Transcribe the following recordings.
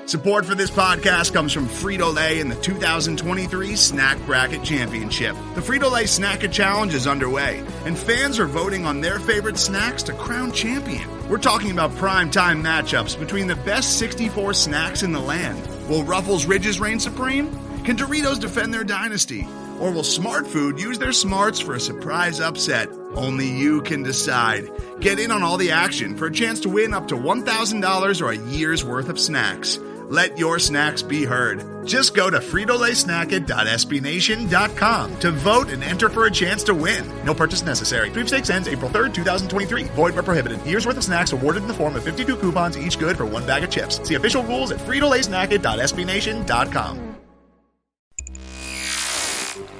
Support for this podcast comes from Frito-Lay and the 2023 Snack Bracket Championship. The Frito-Lay Snack Challenge is underway, and fans are voting on their favorite snacks to crown champion. We're talking about prime-time matchups between the best 64 snacks in the land. Will Ruffles Ridges reign supreme? Can Doritos defend their dynasty? Or will Smart Food use their smarts for a surprise upset? Only you can decide. Get in on all the action for a chance to win up to $1,000 or a year's worth of snacks. Let your snacks be heard. Just go to fritolaysnacket.sbnation.com to vote and enter for a chance to win. No purchase necessary. Sweepstakes ends April 3rd, 2023. Void where prohibited. Year's worth of snacks awarded in the form of 52 coupons, each good for one bag of chips. See official rules at fritolaysnacket.sbnation.com.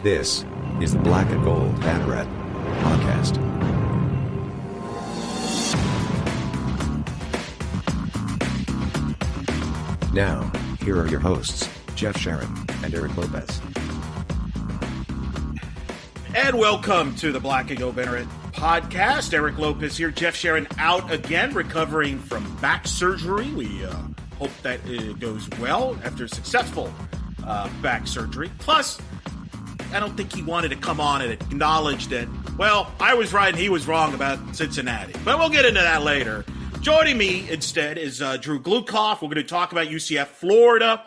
This is the Black Gold Banneret Podcast. Now, here are your hosts, Jeff Sharon and Eric Lopez. And welcome to the Black Gold Banneret Podcast. Eric Lopez here. Jeff Sharon out again, recovering from back surgery. We hope that it goes well after a successful back surgery. Plus, I don't think he wanted to come on and acknowledge that, well, I was right and he was wrong about Cincinnati. But we'll get into that later. Joining me instead is Andrew Gluchov. We're going to talk about UCF Florida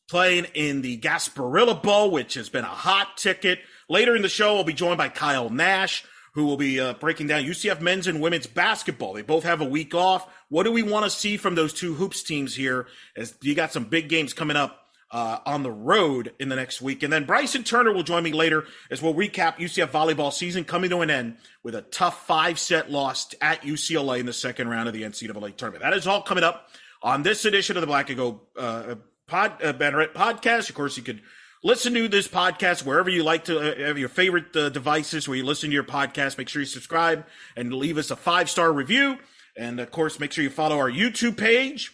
playing in the Gasparilla Bowl, which has been a hot ticket. Later in the show, we'll be joined by Kyle Nash, who will be breaking down UCF men's and women's basketball. They both have a week off. What do we want to see from those two hoops teams here, as you got some big games coming up on the road in the next week? And then Bryson Turner will join me later as we'll recap UCF volleyball season coming to an end with a tough 5-set loss at UCLA in the second round of the NCAA tournament. That is all coming up on this edition of the Black Gold Banneret Podcast. Of course, you could listen to this podcast wherever you like to have your favorite devices where you listen to your podcast. Make sure you subscribe and leave us a 5-star review. And, of course, make sure you follow our YouTube page.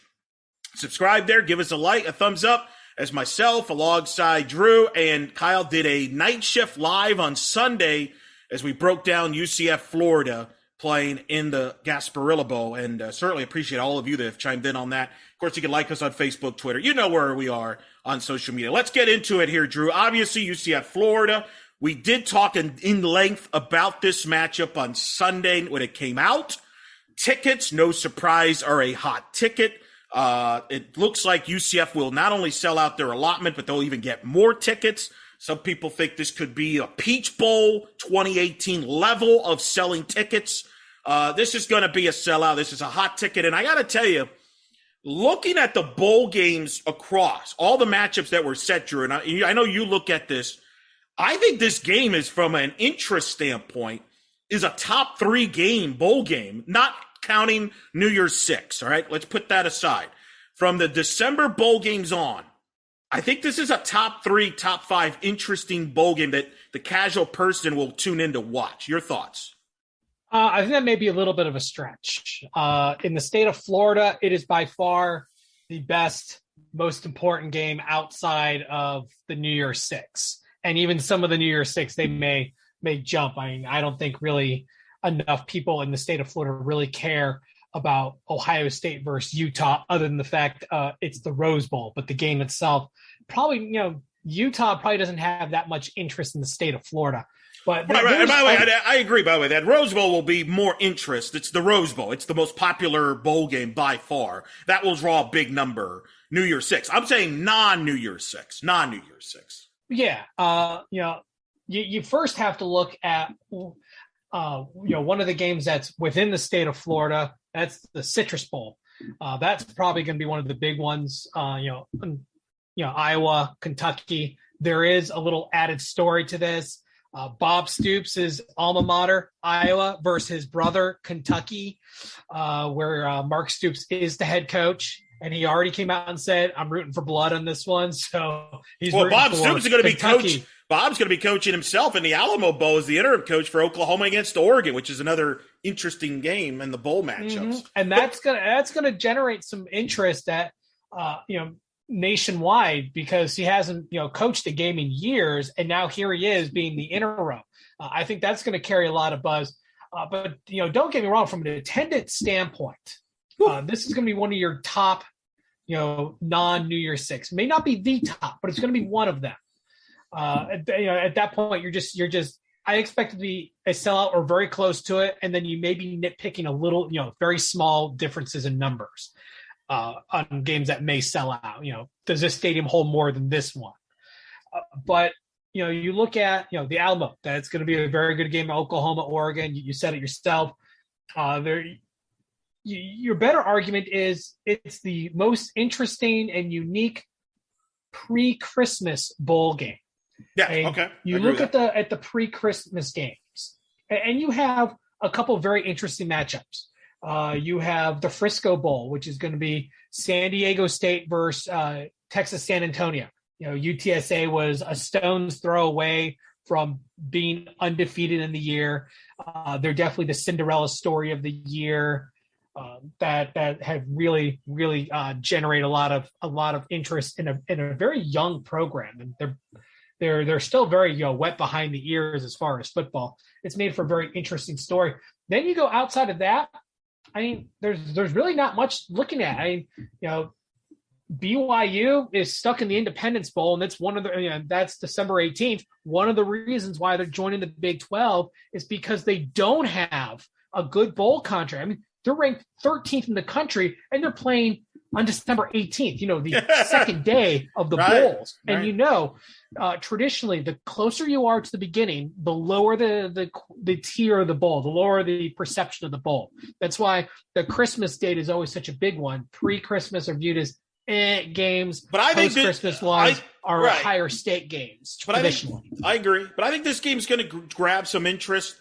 Subscribe there. Give us a like, a thumbs up. As myself, alongside Drew and Kyle, did a night shift live on Sunday as we broke down UCF Florida playing in the Gasparilla Bowl, and certainly appreciate all of you that have chimed in on that. Of course, you can like us on Facebook, Twitter. You know where we are on social media. Let's get into it here, Drew. Obviously, UCF Florida. We did talk in length about this matchup on Sunday when it came out. Tickets, no surprise, are a hot ticket. It looks like UCF will not only sell out their allotment, but they'll even get more tickets. Some people think this could be a Peach Bowl 2018 level of selling tickets. This is going to be a sellout. This is a hot ticket. And I got to tell you, looking at the bowl games across all the matchups that were set, Drew, and I know you look at this, I think this game is, from an interest standpoint, is a top 3 game, bowl game, not counting New Year's 6, all right? Let's put that aside. From the December bowl games on, I think this is a top 3, top 5 interesting bowl game that the casual person will tune in to watch. Your thoughts? I think that may be a little bit of a stretch. In the state of Florida, it is by far the best, most important game outside of the New Year's 6. And even some of the New Year's 6, they may jump. I mean, I don't think really enough people in the state of Florida really care about Ohio State versus Utah, other than the fact it's the Rose Bowl. But the game itself, probably, Utah probably doesn't have that much interest in the state of Florida. But right. And by the way, I agree. By the way, that Rose Bowl will be more interest. It's the Rose Bowl. It's the most popular bowl game by far. That will draw a big number. New Year's 6. I'm saying non-New Year's 6. Non-New Year's 6. Yeah. You first have to look at one of the games that's within the state of Florida. That's the Citrus Bowl. That's probably going to be one of the big ones. Iowa, Kentucky. There is a little added story to this. Bob Stoops' alma mater, Iowa, versus his brother, Kentucky, where Mark Stoops is the head coach. And he already came out and said, "I'm rooting for blood on this one." So he's Bob Stoops is going to be coach. Bob's going to be coaching himself in the Alamo Bowl as the interim coach for Oklahoma against Oregon, which is another interesting game in the bowl matchups. Mm-hmm. And that's gonna generate some interest at nationwide, because he hasn't coached a game in years, and now here he is being the interim. I think that's going to carry a lot of buzz. But don't get me wrong, from an attendance standpoint, this is going to be one of your top non-New Year's Six. May not be the top, but it's going to be one of them. At that point, you're just. I expect it to be a sellout or very close to it, and then you may be nitpicking a little, very small differences in numbers on games that may sell out. Does this stadium hold more than this one? But you look at the Alamo. That's going to be a very good game. Oklahoma, Oregon. You said it yourself. Your better argument is it's the most interesting and unique pre-Christmas bowl game. Yeah, okay. You look at the pre-Christmas games, and you have a couple of very interesting matchups. You have the Frisco Bowl, which is going to be San Diego State versus Texas San Antonio. UTSA was a stone's throw away from being undefeated in the year. They're definitely the Cinderella story of the year. That have really generated a lot of interest in a very young program, and they're still very wet behind the ears as far as football. It's made for a very interesting story. Then you go outside of that. I mean, there's really not much looking at. BYU is stuck in the Independence Bowl, and that's one of the that's December 18th. One of the reasons why they're joining the Big 12 is because they don't have a good bowl contract. I mean, they're ranked 13th in the country, and they're playing on December 18th, the second day of the bowls. And traditionally, the closer you are to the beginning, the lower the tier of the bowl, the lower the perception of the bowl. That's why the Christmas date is always such a big one. Pre-Christmas are viewed as games, but I think Christmas ones are higher stake games traditionally. I agree, but I think this game's going to grab some interest.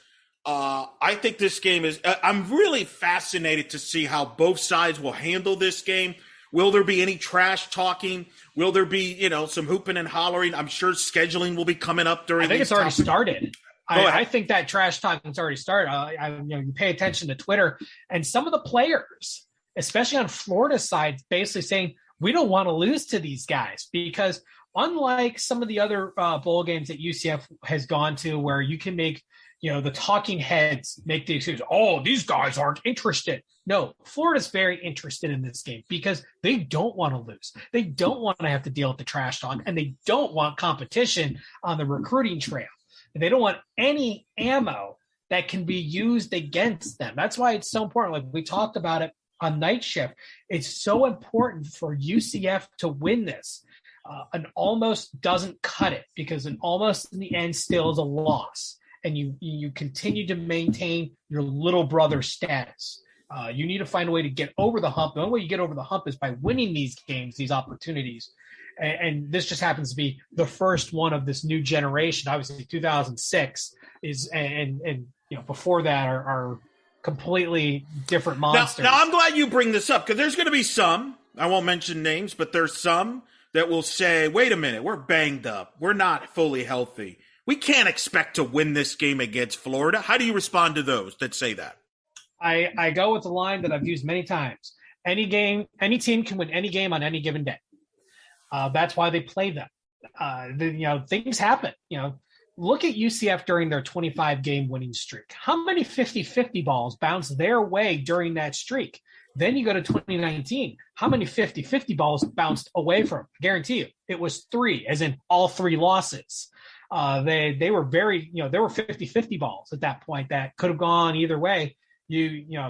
I think this game is I'm really fascinated to see how both sides will handle this game. Will there be any trash talking? Will there be, some hooping and hollering? I'm sure scheduling will be coming up during. I think it's already started. I think that trash talking's already started. You pay attention to Twitter, and some of the players, especially on Florida's side, basically saying we don't want to lose to these guys because unlike some of the other bowl games that UCF has gone to, where you can make the talking heads make the excuse, oh, these guys aren't interested. No, Florida's very interested in this game because they don't want to lose. They don't want to have to deal with the trash talk, and they don't want competition on the recruiting trail. And they don't want any ammo that can be used against them. That's why it's so important. Like we talked about it on Night Shift. It's so important for UCF to win this. An almost doesn't cut it because an almost in the end still is a loss. And you continue to maintain your little brother status. You need to find a way to get over the hump. The only way you get over the hump is by winning these games, these opportunities. And this just happens to be the first one of this new generation. Obviously, 2006 is, and before that are completely different monsters. Now, I'm glad you bring this up because there's going to be some, I won't mention names, but there's some that will say, wait a minute, we're banged up. We're not fully healthy. We can't expect to win this game against Florida. How do you respond to those that say that? I go with the line that I've used many times. Any team can win any game on any given day. That's why they play them. Things happen. Look at UCF during their 25-game winning streak. How many 50-50 balls bounced their way during that streak? Then you go to 2019. How many 50-50 balls bounced away from them? I guarantee you, it was 3, as in all 3 losses. They were very, there were 50-50 balls at that point that could have gone either way.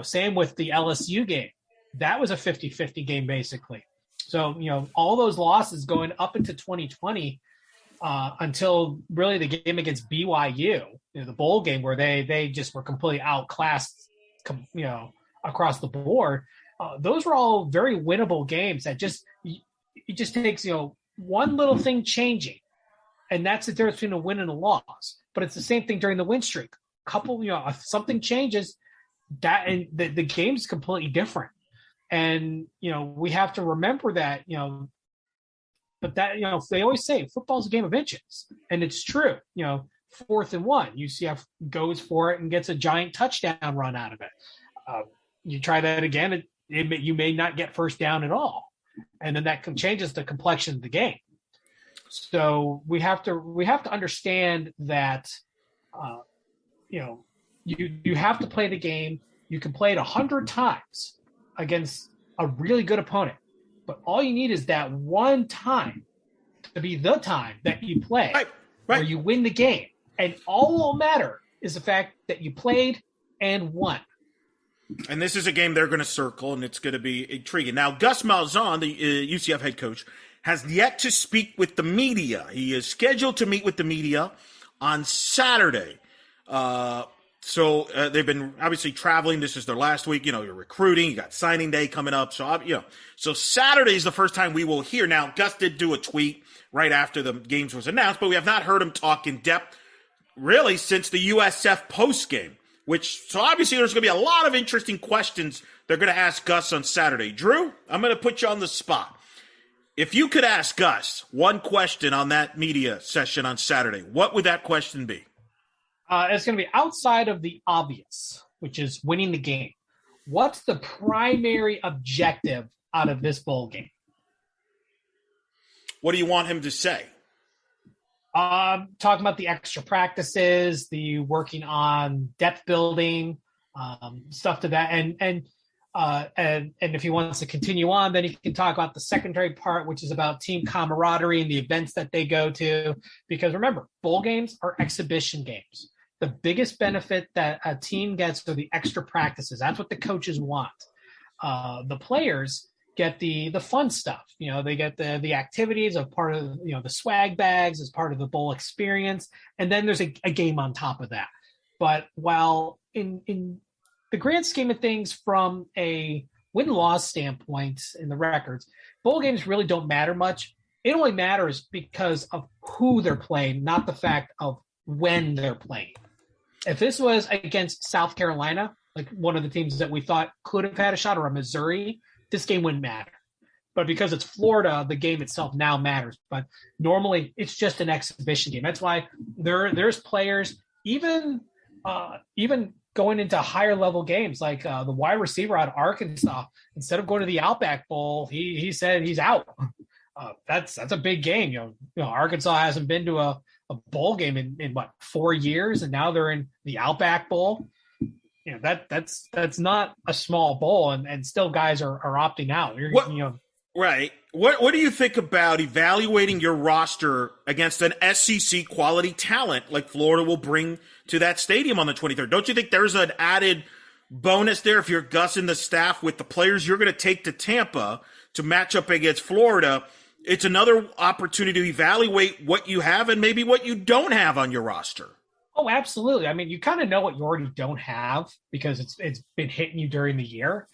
Same with the LSU game. That was a 50-50 game, basically. So, all those losses going up into 2020 until really the game against BYU, the bowl game where they just were completely outclassed, across the board. Those were all very winnable games that it just takes, one little thing changing. And that's the difference between a win and a loss. But it's the same thing during the win streak. If something changes, that and the game's completely different. And, we have to remember that, but that, they always say football's a game of inches. And it's true. 4th and 1, UCF goes for it and gets a giant touchdown run out of it. You try that again, you may not get first down at all. And then that changes the complexion of the game. So we have to understand that, you have to play the game. You can play it 100 times against a really good opponent. but all you need is that one time to be the time that you play where you win the game. And all will matter is the fact that you played and won. And this is a game they're going to circle, and it's going to be intriguing. Now, Gus Malzahn, the UCF head coach, has yet to speak with the media. He is scheduled to meet with the media on Saturday. So they've been obviously traveling. This is their last week. You're recruiting. You got signing day coming up. So Saturday is the first time we will hear. Now, Gus did do a tweet right after the games was announced, but we have not heard him talk in depth really since the USF post game. So obviously there's going to be a lot of interesting questions they're going to ask Gus on Saturday. Drew, I'm going to put you on the spot. If you could ask Gus one question on that media session on Saturday, what would that question be? It's going to be outside of the obvious, which is winning the game. What's the primary objective out of this bowl game? What do you want him to say? Talking about the extra practices, the working on depth building, stuff to that. And if he wants to continue on, then he can talk about the secondary part, which is about team camaraderie and the events that they go to. Because remember, bowl games are exhibition games. The biggest benefit that a team gets are the extra practices. That's what the coaches want. The players get the fun stuff. They get the activities of part of, the swag bags as part of the bowl experience. And then there's a game on top of that. But while in the grand scheme of things, from a win-loss standpoint in the records, bowl games really don't matter much. It only matters because of who they're playing, not the fact of when they're playing. If this was against South Carolina, like one of the teams that we thought could have had a shot, or a Missouri, this game wouldn't matter. But because it's Florida, the game itself now matters. But normally it's just an exhibition game. That's why there's players, even going into higher level games, like the wide receiver out of Arkansas, instead of going to the Outback Bowl, he said he's out. That's a big game. Arkansas hasn't been to a bowl game in 4 years, and now they're in the Outback Bowl. That's not a small bowl, and still guys are opting out. Right. What do you think about evaluating your roster against an SEC quality talent like Florida will bring to that stadium on the 23rd? Don't you think there's an added bonus there if you're Gus and the staff with the players you're going to take to Tampa to match up against Florida? It's another opportunity to evaluate what you have and maybe what you don't have on your roster. Oh, absolutely. I mean, you kind of know what you already don't have because it's been hitting you during the year.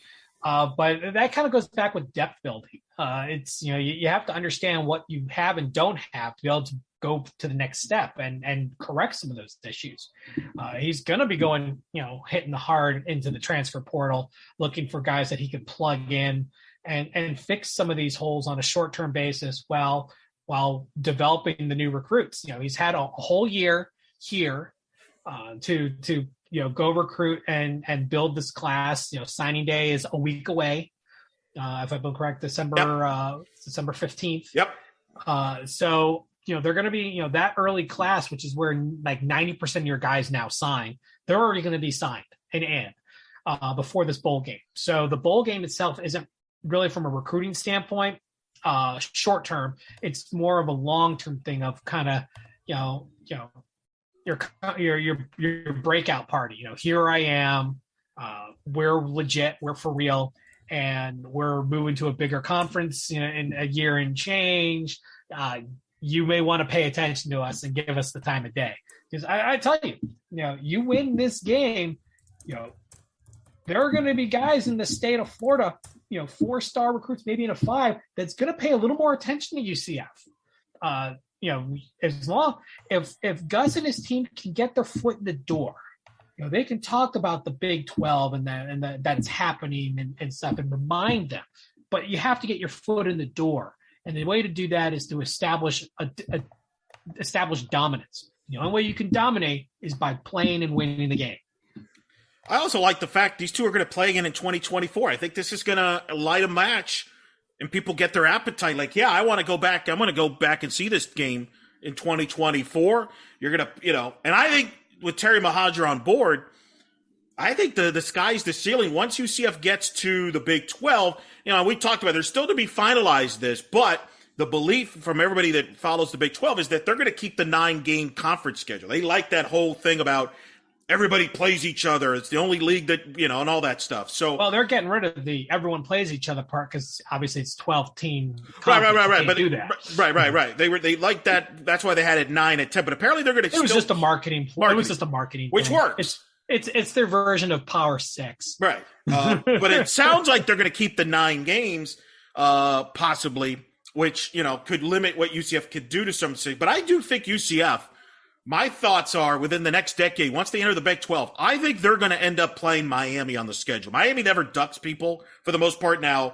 But that kind of goes back with depth building. You have to understand what you have and don't have to be able to go to the next step and correct some of those issues. He's going to be going, hitting hard into the transfer portal, looking for guys that he could plug in and fix some of these holes on a short-term basis while developing the new recruits. He's had a whole year here to go recruit and build this class. Signing day is a week away. If I've been correct, December 15th. Yep. So, they're going to be, that early class, which is where like 90% of your guys now sign. They're already going to be signed and in before this bowl game. So the bowl game itself isn't really, from a recruiting standpoint, short term. It's more of a long-term thing of kind of, your breakout party. Here I am. We're legit. We're for real. And we're moving to a bigger conference in a year and change. You may want to pay attention to us and give us the time of day. Because I tell you, you win this game, there are going to be guys in the state of Florida, 4-star recruits, maybe in a 5, that's going to pay a little more attention to UCF. If Gus and his team can get their foot in the door, they can talk about the Big 12 and that it's happening and stuff and remind them. But you have to get your foot in the door. And the way to do that is to establish dominance. The only way you can dominate is by playing and winning the game. I also like the fact these two are going to play again in 2024. I think this is going to light a match and people get their appetite. Like, yeah, I want to go back. I'm going to go back and see this game in 2024. You're going to, and I think with Terry Mohajir on board, I think the sky's the ceiling. Once UCF gets to the Big 12, we talked about there's still to be finalized this, but the belief from everybody that follows the Big 12 is that they're going to keep the 9-game conference schedule. They like that whole thing about everybody plays each other. It's the only league that, and all that stuff. So, well, they're getting rid of the everyone plays each other part because obviously it's 12-team. Right. But do that. Right. They like that. That's why they had it 9 and 10. But apparently they're going to. It was just a marketing. It was just a marketing, which thing. works. It's their version of Power 6. Right. But it sounds like they're going to keep the 9 games, possibly, which, could limit what UCF could do to some cities. But I do think UCF, my thoughts are within the next decade, once they enter the Big 12, I think they're going to end up playing Miami on the schedule. Miami never ducks people for the most part now.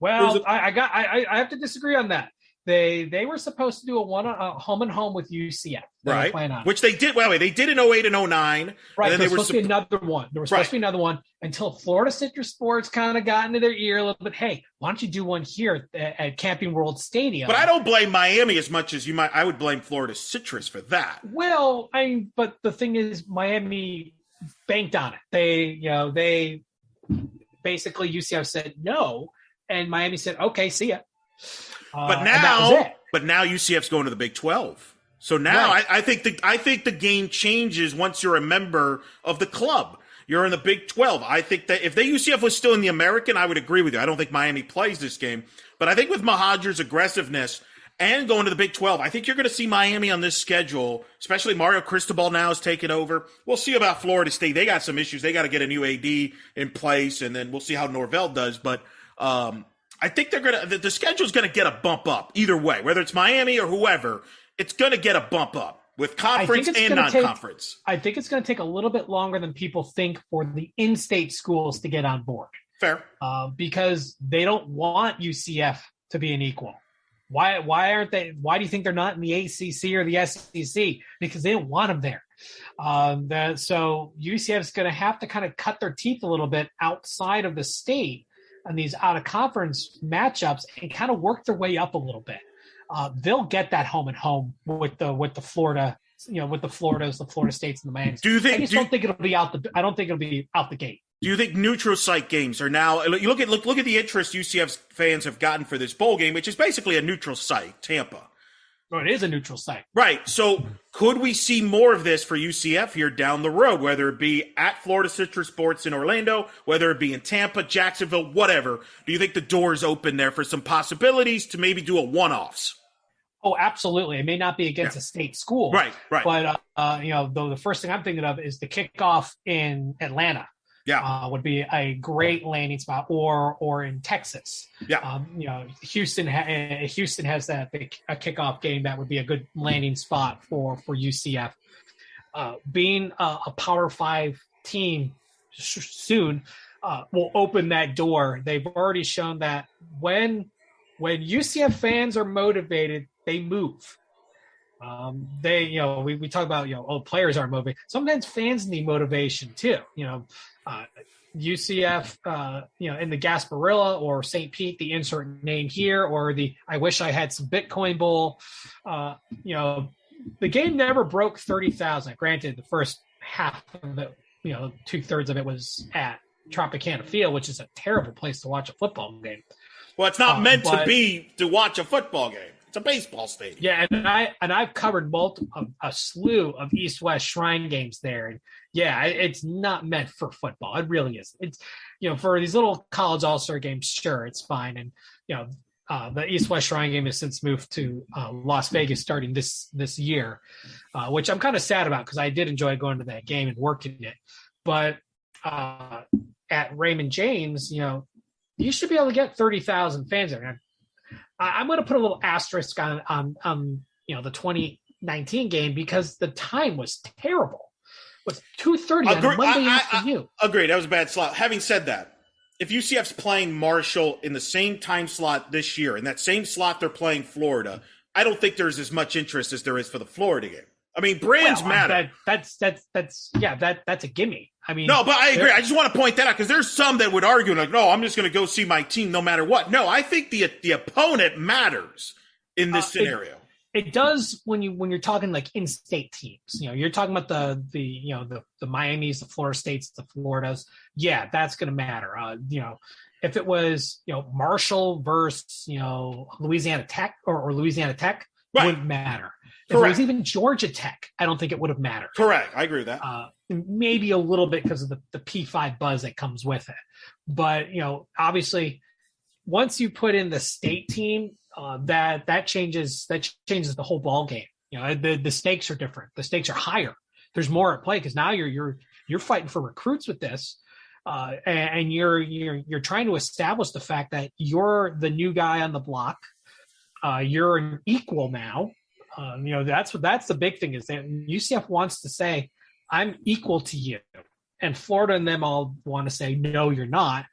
Well, I have to disagree on that. They were supposed to do a home and home with UCF. Right. Which they did. Well, they did in 08 and 09. Right. And there was supposed to be another one. There was supposed to be another one until Florida Citrus Sports kind of got into their ear a little bit. Hey, why don't you do one here at Camping World Stadium? But I don't blame Miami as much as you might. I would blame Florida Citrus for that. Well, but the thing is, Miami banked on it. They basically UCF said no, and Miami said, okay, see ya. But now UCF's going to the Big 12. So now right. I think the game changes once you're a member of the club. You're in the Big 12. I think that if UCF was still in the American, I would agree with you. I don't think Miami plays this game. But I think with Mahajer's aggressiveness and going to the Big 12, I think you're going to see Miami on this schedule, especially Mario Cristobal now has taken over. We'll see about Florida State. They got some issues. They got to get a new AD in place, and then we'll see how Norvell does. But I think the schedule's going to get a bump up either way, whether it's Miami or whoever. It's going to get a bump up with conference and non-conference. I think it's going to take a little bit longer than people think for the in-state schools to get on board. Fair. Because they don't want UCF to be an equal. Why aren't they? Why do you think they're not in the ACC or the SEC? Because they don't want them there. So UCF is going to have to kind of cut their teeth a little bit outside of the state on these out-of-conference matchups and kind of work their way up a little bit. They'll get that home and home with the Florida, with the Floridas, the Florida States, and the Miamis. I don't think it'll be out the gate. Do you think neutral site games are now? You look at the interest UCF's fans have gotten for this bowl game, which is basically a neutral site, Tampa. Oh, it is a neutral site. Right. So could we see more of this for UCF here down the road, whether it be at Florida Citrus Sports in Orlando, whether it be in Tampa, Jacksonville, whatever? Do you think the door is open there for some possibilities to maybe do a one-offs? Oh, absolutely. It may not be against a state school. Right. But, though the first thing I'm thinking of is the kickoff in Atlanta. Yeah, would be a great landing spot, or in Texas. Yeah, Houston has a kickoff game that would be a good landing spot for UCF. Being a Power 5 team soon will open that door. They've already shown that when UCF fans are motivated, they move. We talk about players aren't motivated. Sometimes fans need motivation too. UCF, in the Gasparilla or St. Pete, the insert name here, or the I wish I had some Bitcoin Bowl. The game never broke 30,000. Granted, the first half of it, 2/3 of it was at Tropicana Field, which is a terrible place to watch a football game. Well, it's not meant to watch a football game. It's a baseball stadium. Yeah, and I've covered a slew of East-West Shrine games there, and it's not meant for football. It really isn't. It's for these little college all-star games, sure, it's fine. And the East-West Shrine game has since moved to Las Vegas starting this year, which I'm kind of sad about because I did enjoy going to that game and working it. But at Raymond James, you should be able to get 30,000 fans there. I'm going to put a little asterisk on the 2019 game because the time was terrible. It was 2:30 on Monday afternoon. Agreed. That was a bad slot. Having said that, if UCF's playing Marshall in the same time slot this year, in that same slot they're playing Florida, I don't think there's as much interest as there is for the Florida game. I mean, brands matter. That's a gimme. I mean, no, but I agree. I just want to point that out because there's some that would argue like, no, I'm just going to go see my team no matter what. No, I think the opponent matters in this scenario. It does when you're talking like in-state teams. You're talking about the Miamis, the Florida States, the Floridas. Yeah, that's going to matter. If it was Marshall versus Louisiana Tech or Louisiana Tech, right, wouldn't matter. Correct. If it was even Georgia Tech, I don't think it would have mattered. Correct. I agree with that. Maybe a little bit because of the P5 buzz that comes with it. But, obviously, once you put in the state team, that changes the whole ball game. The stakes are different. The stakes are higher. There's more at play because now you're fighting for recruits with this, and you're trying to establish the fact that you're the new guy on the block. You're an equal now. That's the big thing is that UCF wants to say, I'm equal to you. And Florida and them all want to say, no, you're not.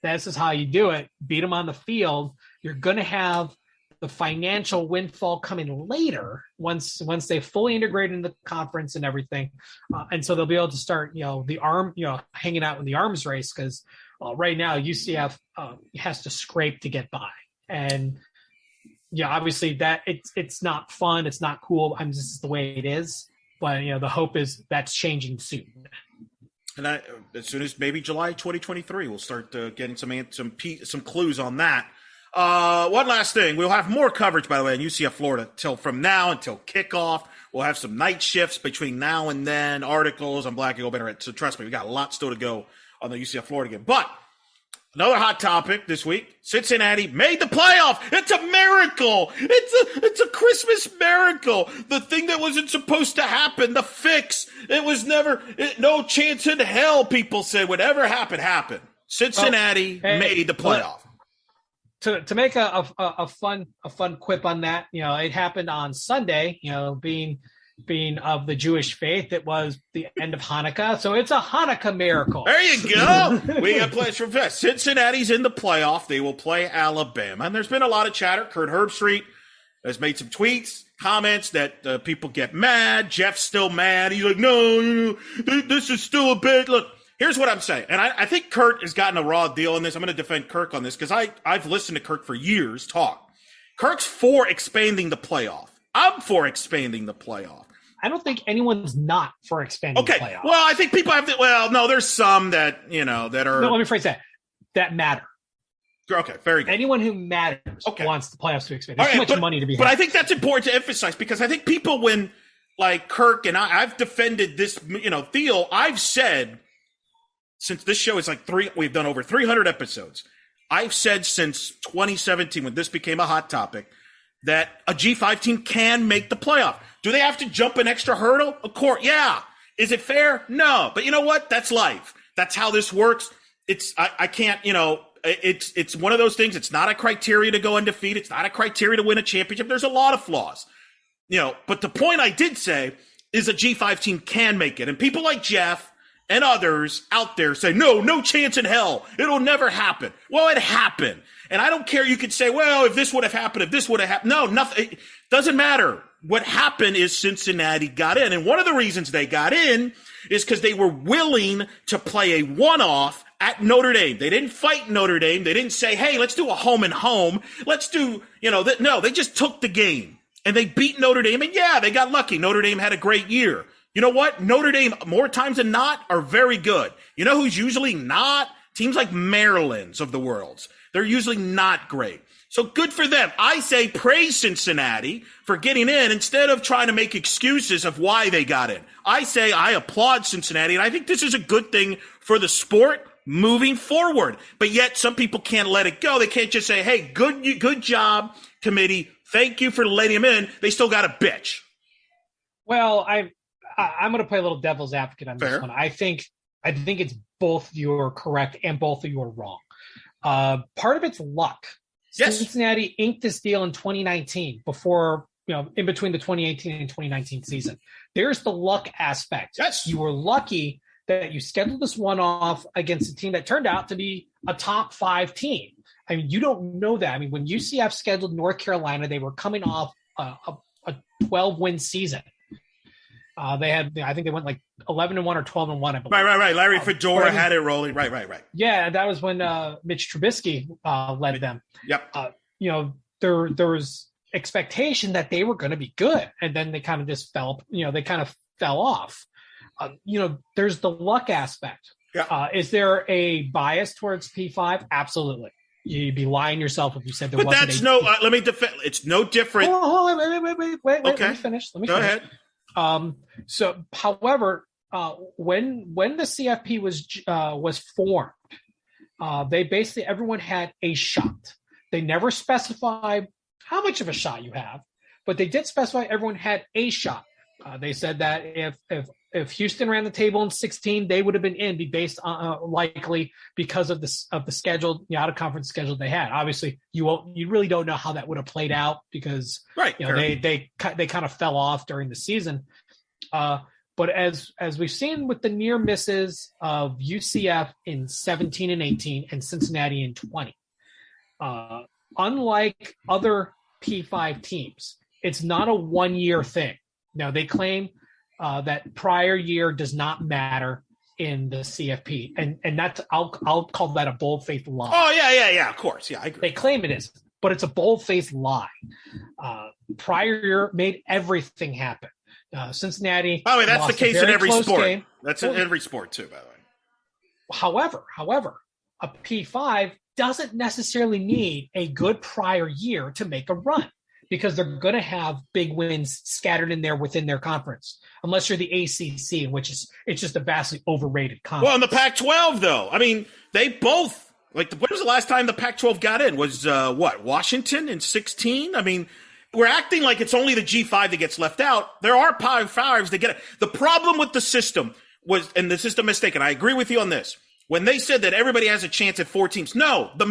This is how you do it. Beat them on the field. You're going to have the financial windfall coming later once they fully integrate in the conference and everything. And so they'll be able to start, hanging out in the arms race because right now UCF has to scrape to get by. And obviously that it's not fun. It's not cool. This is the way it is. But, the hope is that's changing soon. And as soon as maybe July 2023, we'll start getting some clues on that. One last thing. We'll have more coverage, by the way, in UCF Florida from now until kickoff. We'll have some night shifts between now and then, articles on Black Gold Banneret. So trust me, we got a lot still to go on the UCF Florida game. But another hot topic this week, Cincinnati made the playoff. It's a miracle. It's a Christmas miracle. The thing that wasn't supposed to happen, the fix, it was no chance in hell, people said, would ever happen. Cincinnati made the playoff. To make a fun quip on that, it happened on Sunday, being of the Jewish faith, it was the end of Hanukkah. So it's a Hanukkah miracle. There you go. We got players from Cincinnati's in the playoff. They will play Alabama. And there's been a lot of chatter. Kurt Herbstreit has made some tweets, comments that people get mad. Jeff's still mad. He's like, no, this is still a bit. Look, here's what I'm saying. And I think Kurt has gotten a raw deal on this. I'm going to defend Kirk on this because I've listened to Kirk for years talk. Kirk's for expanding the playoff. I'm for expanding the playoff. I don't think anyone's not for expanding the playoff. Well, I think people have to. Well, no, there's some that that are. No, let me phrase that matter. Okay, very good. Anyone who matters wants the playoffs to expand. There's too much money to be had. But I think that's important to emphasize because I think people, when like Kirk and I've defended this, Theo, I've said since this show is we've done over 300 episodes. I've said since 2017 when this became a hot topic that a G5 team can make the playoff. Do they have to jump an extra hurdle? Of course, yeah. Is it fair? No. But you know what? That's life. That's how this works. I can't, it's one of those things. It's not a criteria to go undefeated. It's not a criteria to win a championship. There's a lot of flaws. But the point I did say is a G5 team can make it. And people like Jeff and others out there say, no chance in hell. It'll never happen. Well, it happened. And I don't care. You could say, well, if this would have happened, if this would have happened. No, nothing. It doesn't matter. What happened is Cincinnati got in. And one of the reasons they got in is because they were willing to play a one-off at Notre Dame. They didn't fight Notre Dame. They didn't say, hey, let's do a home and home. Let's do, no, they just took the game. And they beat Notre Dame. And yeah, they got lucky. Notre Dame had a great year. You know what? Notre Dame, more times than not, are very good. You know who's usually not? Teams like Maryland's of the world. They're usually not great. So good for them. I say praise Cincinnati for getting in instead of trying to make excuses of why they got in. I say I applaud Cincinnati, and I think this is a good thing for the sport moving forward. But yet some people can't let it go. They can't just say, hey, good job, committee. Thank you for letting them in. They still got a bitch. Well, I'm going to play a little devil's advocate on this one. I think it's both you are correct and both of you are wrong. Part of it's luck. Yes. Cincinnati inked this deal in 2019 before, in between the 2018 and 2019 season. There's the luck aspect. Yes. You were lucky that you scheduled this one off against a team that turned out to be a top 5 team. I mean, you don't know that. I mean, when UCF scheduled North Carolina, they were coming off a 12-win season. They had, I think they went like 11-1 or 12-1. I believe. Right. Larry Fedora had it rolling. Right. Yeah, that was when Mitch Trubisky led them. Yep. There was expectation that they were going to be good. And then they kind of just fell off. There's the luck aspect. Yeah. Is there a bias towards P5? Absolutely. You'd be lying yourself if you said there but wasn't. But that's let me defend. It's no different. Hold on, wait. Okay. Let me finish. Go ahead. So, however, when the CFP was formed, they basically, everyone had a shot. They never specified how much of a shot you have, but they did specify everyone had a shot. They said that if Houston ran the table in 16, they would have been in, based on likely because of the schedule, out of conference schedule they had. Obviously, you really don't know how that would have played out because they kind of fell off during the season. But as we've seen with the near misses of UCF in 17 and 18 and Cincinnati in 20, unlike other P5 teams, it's not a 1 year thing. Now, they claim that prior year does not matter in the CFP, and that's I'll call that a bold-faced lie. Oh yeah, of course, yeah, I agree. They claim it is, but it's a bold-faced lie. Prior year made everything happen. Cincinnati. By the way, that's the case in every sport. Game. That's in every sport too, by the way. However, a P5 doesn't necessarily need a good prior year to make a run, because they're going to have big wins scattered in there within their conference, unless you're the ACC, in which it's just a vastly overrated conference. Well, in the Pac-12, though, I mean, they both when was the last time the Pac-12 got in? Was Washington in 16? I mean, we're acting like it's only the G5 that gets left out. There are Power Fives that get it. The problem with the system was, and the system mistake, and I agree with you on this, when they said that everybody has a chance at 4 teams. No, the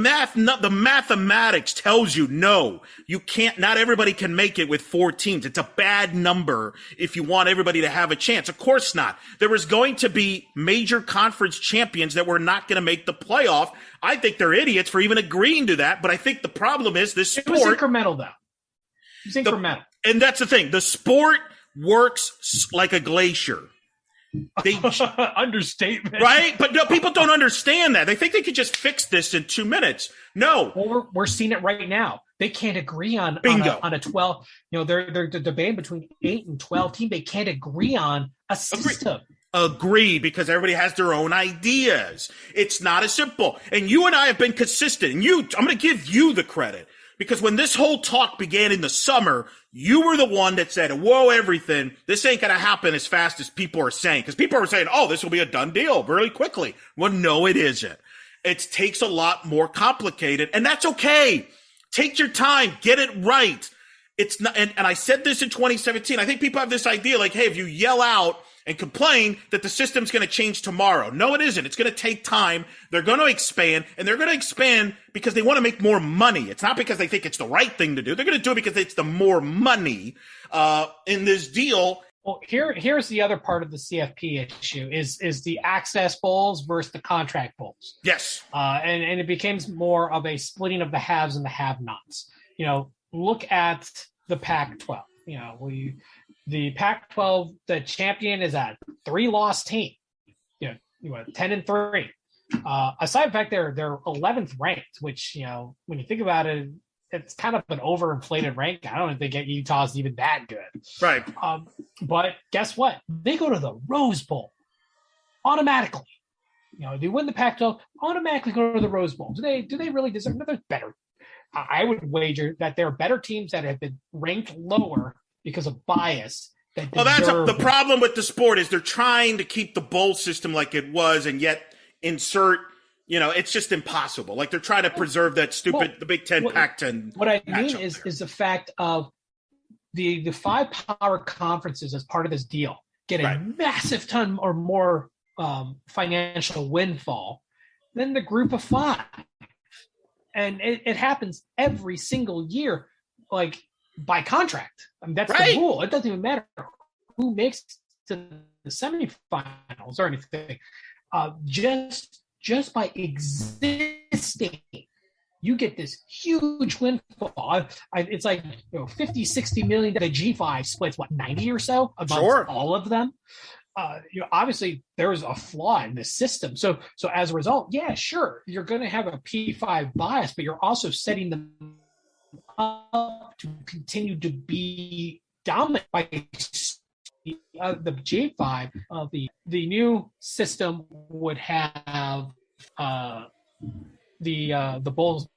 mathematics tells you no, you can't. Not everybody can make it with 4 teams. It's a bad number if you want everybody to have a chance. Of course not. There was going to be major conference champions that were not going to make the playoff. I think they're idiots for even agreeing to that. But I think the problem is this sport. It was incremental, though. It was incremental. And that's the thing. The sport works like a glacier. Understatement, right? But no, people don't understand that. They think they could just fix this in 2 minutes. No, well, we're seeing it right now. They can't agree on a 12. They're debating between 8 and 12 team. They can't agree on a system. Agree, because everybody has their own ideas. It's not as simple. And you and I have been consistent. And I'm going to give you the credit, because when this whole talk began in the summer, you were the one that said, whoa, everything, this ain't going to happen as fast as people are saying. Because people are saying, oh, this will be a done deal really quickly. Well, no, it isn't. It takes a lot more complicated, and that's okay. Take your time. Get it right. It's not, and I said this in 2017. I think people have this idea like, hey, if you yell out and complain that the system's going to change tomorrow. No, it isn't. It's going to take time. They're going to expand, and they're going to expand because they want to make more money. It's not because they think it's the right thing to do. They're going to do it because it's the more money in this deal. Well, here's the other part of the CFP issue is the access bowls versus the contract bowls. Yes. And it becomes more of a splitting of the haves and the have-nots. Look at the Pac-12. The Pac-12, the champion is a 3-loss team. 10-3. Aside from the fact they're 11th ranked, which when you think about it, it's kind of an overinflated rank. I don't think Utah's even that good. Right. But guess what? They go to the Rose Bowl automatically. They win the Pac-12, automatically go to the Rose Bowl. Do they really deserve? No, they're better. I would wager that there are better teams that have been ranked lower because of bias. Well, that's the problem with the sport is they're trying to keep the bowl system like it was, and yet insert. It's just impossible. Like they're trying to preserve that stupid the Big Ten, Pac-10. What I mean is the fact of the 5 power conferences as part of this deal get a massive ton or more financial windfall than the group of 5, and it happens every single year, like by contract. I mean, that's the rule. It doesn't even matter who makes to the semifinals or anything. Just by existing, you get this huge windfall. It's like 50, 60 million. The G5 splits 90 or so amongst all of them. Obviously there's a flaw in the system. So as a result, yeah, sure, you're going to have a P5 bias, but you're also setting them up to continue to be dominated by the G5. The new system would have the Bulls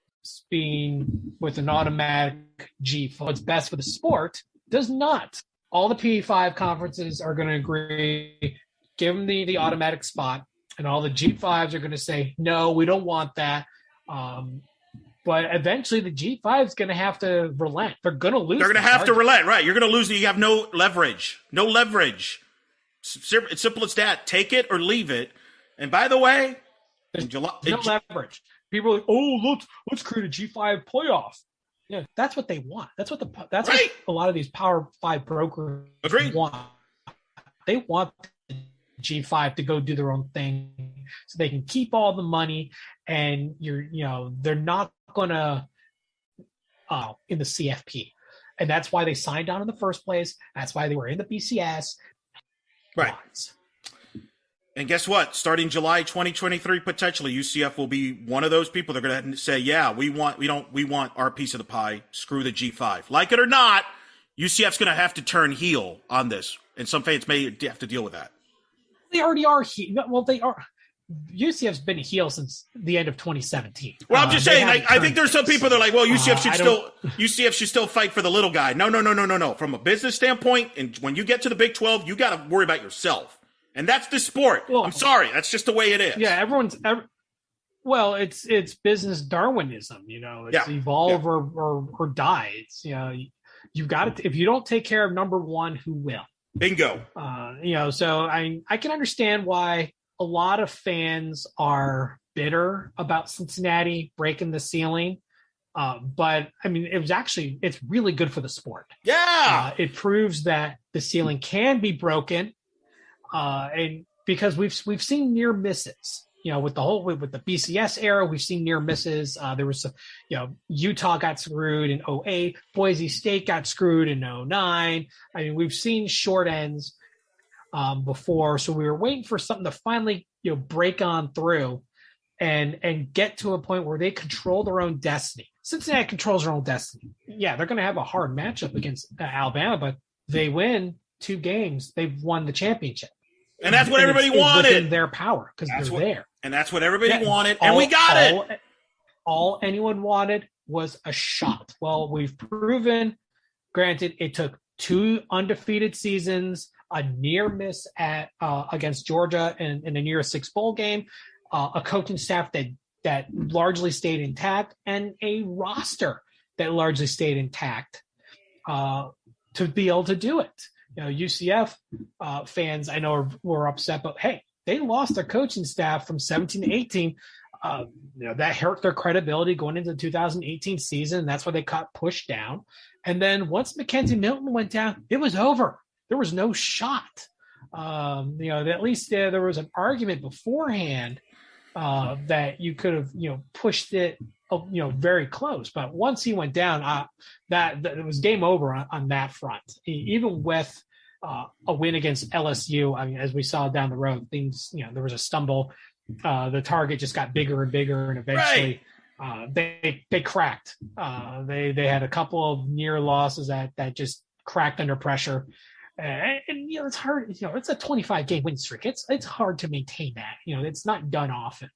being with an automatic G5. What's best for the sport does not. All the P5 conferences are going to agree, give them the automatic spot, and all the G5s are going to say, no, we don't want that. But eventually the G5 is going to have to relent. They're going to lose. They're going to have to relent, right? You're going to lose. You have no leverage. No leverage. It's simple as that. Take it or leave it. And by the way, no leverage. People are like, oh, let's create a G5 playoff. Yeah, that's what they want. That's what what a lot of these Power 5 brokers want. They want the G5 to go do their own thing so they can keep all the money, and they're not going to in the CFP. And that's why they signed on in the first place. That's why they were in the BCS. Right. And guess what? Starting July 2023, potentially UCF will be one of those people. They're going to say, yeah, we want our piece of the pie. Screw the G5. Like it or not, UCF's going to have to turn heel on this. And some fans may have to deal with that. They already are heel. Well, they are. UCF's been a heel since the end of 2017. Well, I'm just saying, I think there's some people that are like, well, UCF should still fight for the little guy. No. From a business standpoint, and when you get to the Big 12, you got to worry about yourself. And that's the sport. Well, I'm sorry. That's just the way it is. Yeah, it's business Darwinism, it's evolve or die. It's, you've got to, if you don't take care of number one, who will? Bingo. So I can understand why a lot of fans are bitter about Cincinnati breaking the ceiling. But I mean, it's really good for the sport. Yeah. It proves that the ceiling can be broken. And because we've seen near misses, with the BCS era, we've seen near misses. There was Utah got screwed in 2008, Boise State got screwed in 2009. I mean, we've seen short ends before. So we were waiting for something to finally, break on through and get to a point where they control their own destiny. Cincinnati controls their own destiny. Yeah, they're going to have a hard matchup against Alabama, but they win 2 games. They've won the championship. And that's what everybody wanted. It's within their power because they're there. And that's what everybody wanted, and we got it. All anyone wanted was a shot. Well, we've proven, granted, it took 2 undefeated seasons, a near miss at against Georgia in a near 6 bowl game, a coaching staff that largely stayed intact, and a roster that largely stayed intact to be able to do it. UCF fans, I know, were upset, but hey, they lost their coaching staff from 17 to 18. That hurt their credibility going into the 2018 season. That's why they got pushed down. And then once Mackenzie Milton went down, it was over. There was no shot. At least there was an argument beforehand that you could have, pushed it, very close. But once he went down, that it was game over on that front. Even with a win against LSU, I mean, as we saw down the road, things, there was a stumble. The target just got bigger and bigger, and eventually they cracked. They had a couple of near losses that just cracked under pressure. And it's hard. It's a 25-game win streak. It's hard to maintain that. It's not done often.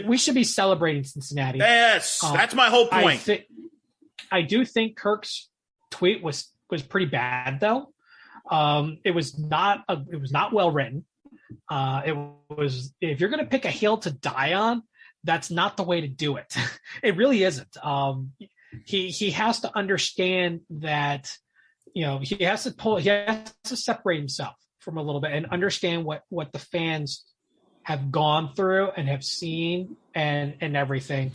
We should be celebrating Cincinnati. Yes, that's my whole point. I do think Kirk's tweet was pretty bad, though. It was not well written. It was, if you're going to pick a hill to die on, that's not the way to do it. It really isn't. He has to understand that. He has to separate himself from a little bit and understand what the fans have gone through and have seen and everything.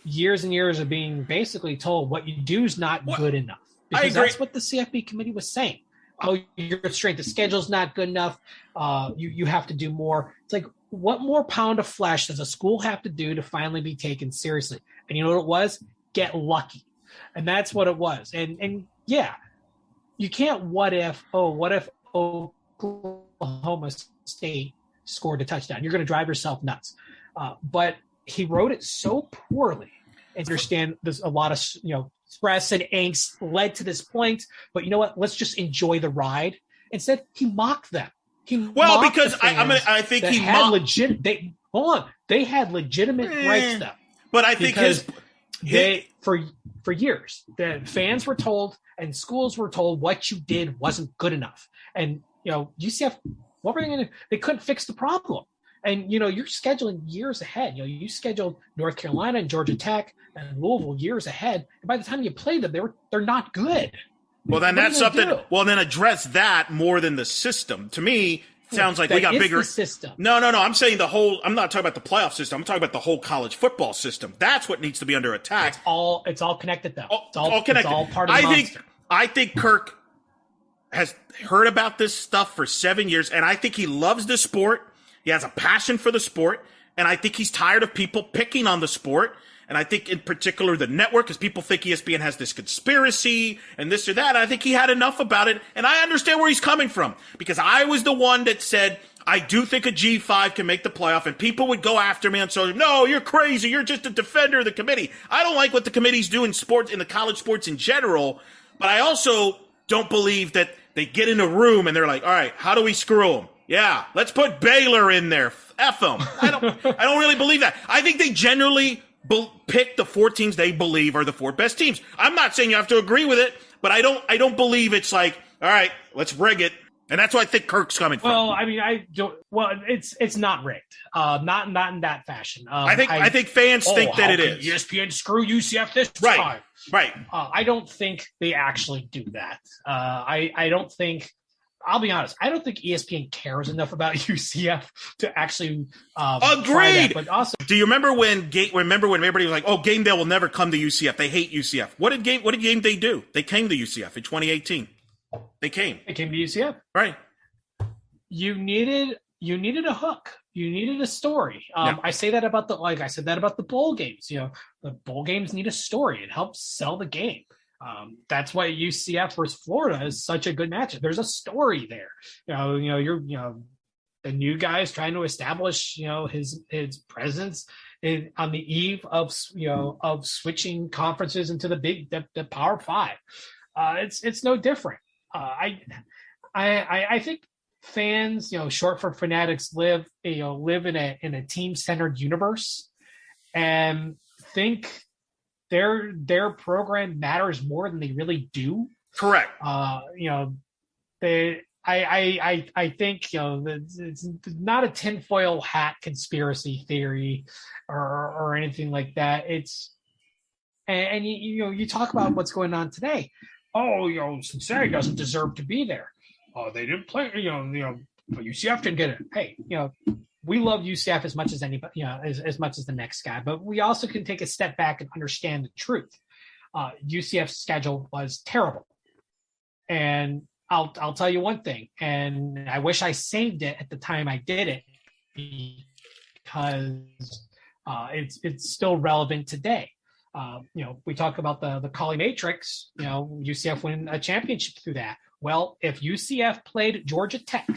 Years and years of being basically told what you do is not good enough. Because that's what the CFB committee was saying. Oh, your strength of schedule is not good enough. You have to do more. It's like, what more pound of flesh does a school have to do to finally be taken seriously? And you know what it was? Get lucky. And that's what it was. And yeah, you can't what if Oklahoma State scored a touchdown. You're going to drive yourself nuts. But he wrote it so poorly. And understand there's a lot of, stress and angst led to this point, but you know what? Let's just enjoy the ride. Instead, he mocked them. Because I think he mocked. They had legitimate rights though. But I think for years, the fans were told and schools were told what you did wasn't good enough. And UCF, what were they going to do? They couldn't fix the problem. And you're scheduling years ahead. You scheduled North Carolina and Georgia Tech and Louisville years ahead. And by the time you played them, they're not good. Well, then that's something. Well, then address that more than the system. To me, it sounds like we got bigger. The system. No. I'm saying the whole. I'm not talking about the playoff system. I'm talking about the whole college football system. That's what needs to be under attack. It's all connected, though. It's all connected. It's all part of the monster. I think Kirk has heard about this stuff for 7 years, and I think he loves the sport. He has a passion for the sport, and I think he's tired of people picking on the sport. And I think in particular the network, because people think ESPN has this conspiracy and this or that. And I think he had enough about it. And I understand where he's coming from, because I was the one that said, I do think a G5 can make the playoff. And people would go after me on social. No, you're crazy. You're just a defender of the committee. I don't like what the committees do in sports, in the college sports in general. But I also don't believe that they get in a room and they're like, all right, how do we screw them? Yeah, let's put Baylor in there. F them. I don't really believe that. I think they generally pick the 4 teams they believe are the 4 best teams. I'm not saying you have to agree with it, but I don't believe it's like, all right, let's rig it. And that's why I think Kirk's coming from. Well, I mean, it's not rigged. Not in that fashion. I think fans think that it is. ESPN screw UCF this time. Right. I don't think they actually do that. I don't think. I'll be honest. I don't think ESPN cares enough about UCF to actually. Agreed. But also, do you remember when everybody was like, "Oh, Game Day will never come to UCF. They hate UCF." What did Game Day do? They came to UCF in 2018. They came to UCF. Right. You needed a hook. You needed a story. Yeah. I said that about the bowl games. The bowl games need a story. It helps sell the game. That's why UCF versus Florida is such a good matchup. There's a story there. You're the new guy is trying to establish his presence on the eve of switching conferences into the Power Five. It's no different. I think fans, short for fanatics, live in a team-centered universe and think their program matters more than they really do. Correct. I think it's not a tinfoil hat conspiracy theory or anything like that. And you talk about what's going on today. Oh, Cincinnati doesn't deserve to be there. Oh, they didn't play. UCF didn't get it. Hey, we love UCF as much as anybody, as much as the next guy. But we also can take a step back and understand the truth. UCF's schedule was terrible, and I'll tell you one thing. And I wish I saved it at the time I did it, because it's still relevant today. We talk about the Colley Matrix. UCF won a championship through that. Well, if UCF played Georgia Tech,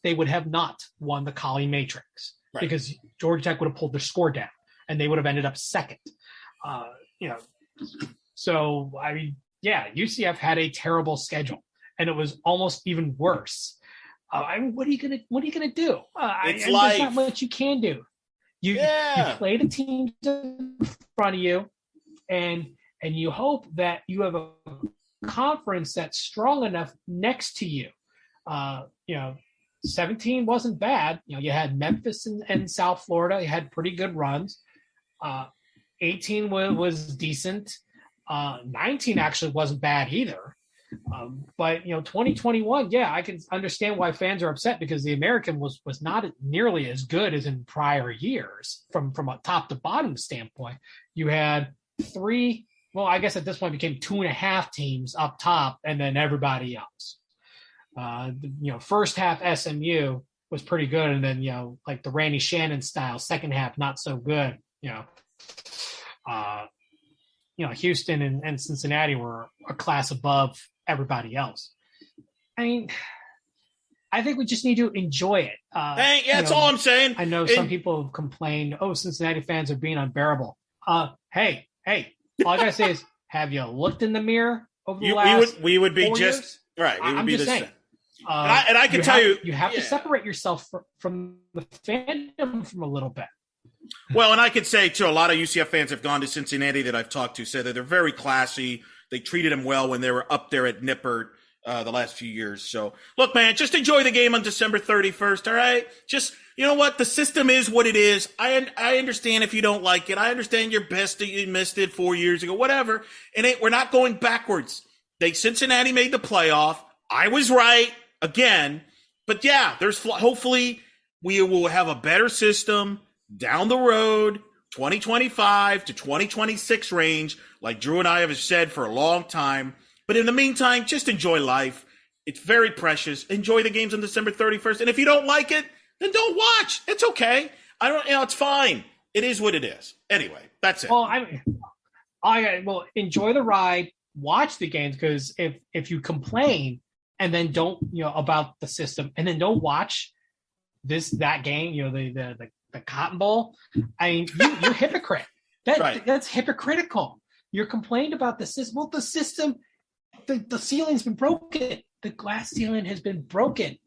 they would have not won the Colley Matrix, right? Because Georgia Tech would have pulled their score down and they would have ended up second. So I mean, yeah, UCF had a terrible schedule, and it was almost even worse. What are you gonna do? There's not much you can do. You play the teams in front of you, and you hope that you have a conference that's strong enough next to you. 17 wasn't bad. You had Memphis and South Florida. You had pretty good runs. 18 was decent. 19 actually wasn't bad either. But 2021, I can understand why fans are upset, because the American was not nearly as good as in prior years from a top to bottom standpoint. You had 3. Well, I guess at this point became 2.5 teams up top, and then everybody else. First half SMU was pretty good, and then like the Randy Shannon style, second half not so good. Houston and Cincinnati were a class above everybody else. I mean, I think we just need to enjoy it. That's all I'm saying. I know some people have complained, Cincinnati fans are being unbearable. Hey. All I gotta say is Have you looked in the mirror over the last we would be 4 just years? right. We would I'm be just the saying. same. And I can tell you have to separate yourself from the fandom from a little bit. Well, and I could say, too, a lot of UCF fans have gone to Cincinnati that I've talked to, say that they're very classy. They treated them well when they were up there at Nippert the last few years. So, look, man, just enjoy the game on December 31st, all right? Just, you know what? The system is what it is. I understand if you don't like it. I understand you're pissed that you missed it 4 years ago, whatever. And we're not going backwards. Cincinnati made the playoff. I was right, again. But, yeah, hopefully we will have a better system down the road, 2025 to 2026 range, like Drew and I have said for a long time. But in the meantime, just enjoy life. It's very precious. Enjoy the games on December 31st. And if you don't like it, then don't watch. It's okay. It's fine. It is what it is. Anyway, that's it. Well, I will enjoy the ride, watch the games, because if you complain and then don't, about the system, and then don't watch that game, the Cotton Bowl, I mean, you're hypocrite. That's hypocritical. You're complaining about the system. Well, the system, the ceiling's been broken. The glass ceiling has been broken.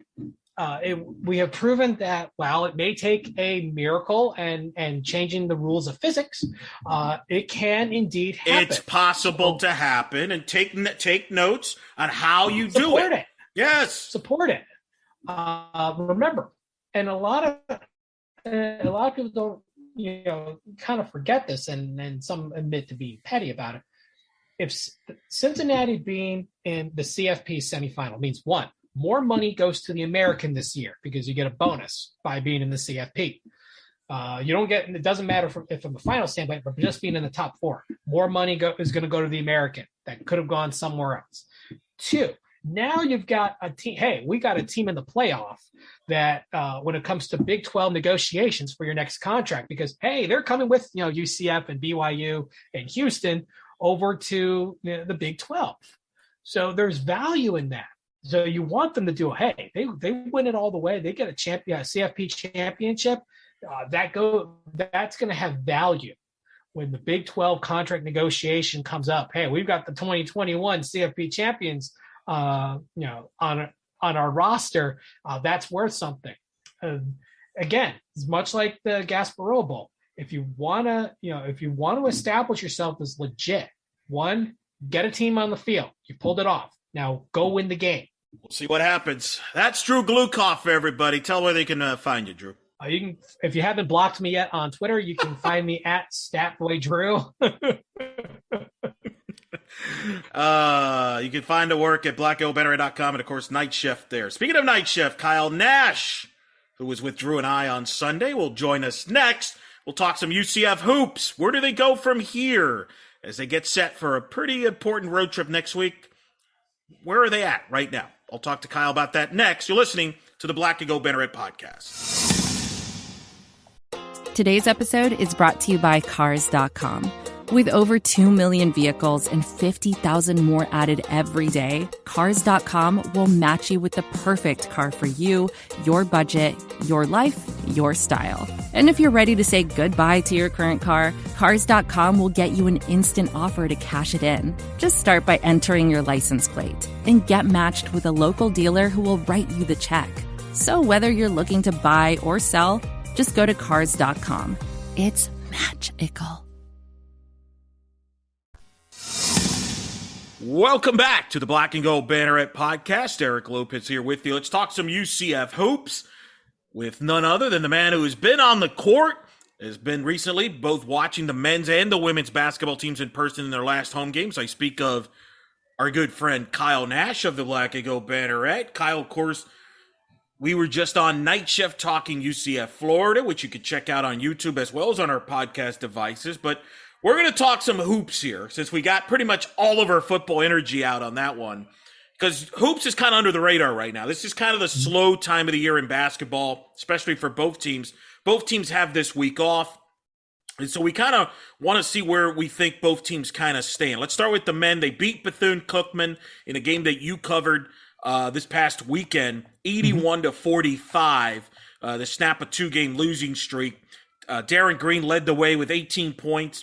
We have proven that while it may take a miracle and changing the rules of physics, it can indeed happen. It's possible to happen, and take notes on how you do Support it. Yes. Support it. Remember, and a lot of people don't, kind of forget this, and some admit to being petty about it. If Cincinnati being in the CFP semifinal means one, more money goes to the American this year because you get a bonus by being in the CFP. You don't get, it doesn't matter from a final standpoint, but just being in the top four, more money is going to go to the American that could have gone somewhere else. Two, now you've got a team. Hey, we got a team in the playoff that when it comes to Big 12 negotiations for your next contract, because, hey, they're coming with, UCF and BYU and Houston over to the Big 12. So there's value in that. So you want them to do, hey, they win it all the way. They get a CFP championship. That's going to have value when the Big 12 contract negotiation comes up. Hey, we've got the 2021 CFP champions, on our roster. That's worth something. Again, it's much like the Gasparilla Bowl. If you want to establish yourself as legit, one, get a team on the field. You pulled it off. Now go win the game. We'll see what happens. That's Drew Gluchov, everybody. Tell where they can find you, Drew. You can, if you haven't blocked me yet on Twitter, you can find me at StatBoyDrew. You can find the work at blackgoldbanneret.com and, of course, Night Shift there. Speaking of Night Shift, Kyle Nash, who was with Drew and I on Sunday, will join us next. We'll talk some UCF hoops. Where do they go from here as they get set for a pretty important road trip next week? Where are they at right now? I'll talk to Kyle about that next. You're listening to the Black Gold Banneret Podcast. Today's episode is brought to you by Cars.com. With over 2 million vehicles and 50,000 more added every day, Cars.com will match you with the perfect car for you, your budget, your life, your style. And if you're ready to say goodbye to your current car, Cars.com will get you an instant offer to cash it in. Just start by entering your license plate and get matched with a local dealer who will write you the check. So whether you're looking to buy or sell, just go to Cars.com. It's magical. Welcome back to the Black and Gold Banneret Podcast. Eric Lopez here with you. Let's talk some UCF hoops with none other than the man who has been on the court, has been recently both watching the men's and the women's basketball teams in person in their last home games. I speak of our good friend Kyle Nash of the Black and Gold Banneret. Kyle, of course, we were just on Night Shift talking UCF Florida, which you can check out on YouTube as well as on our podcast devices. But we're going to talk some hoops here since we got pretty much all of our football energy out on that one, because hoops is kind of under the radar right now. This is kind of the slow time of the year in basketball, especially for both teams. Both teams have this week off, and so we kind of want to see where we think both teams kind of stand. Let's start with the men. They beat Bethune-Cookman in a game that you covered this past weekend, 81-45, to snap a two-game losing streak. Darren Green led the way with 18 points.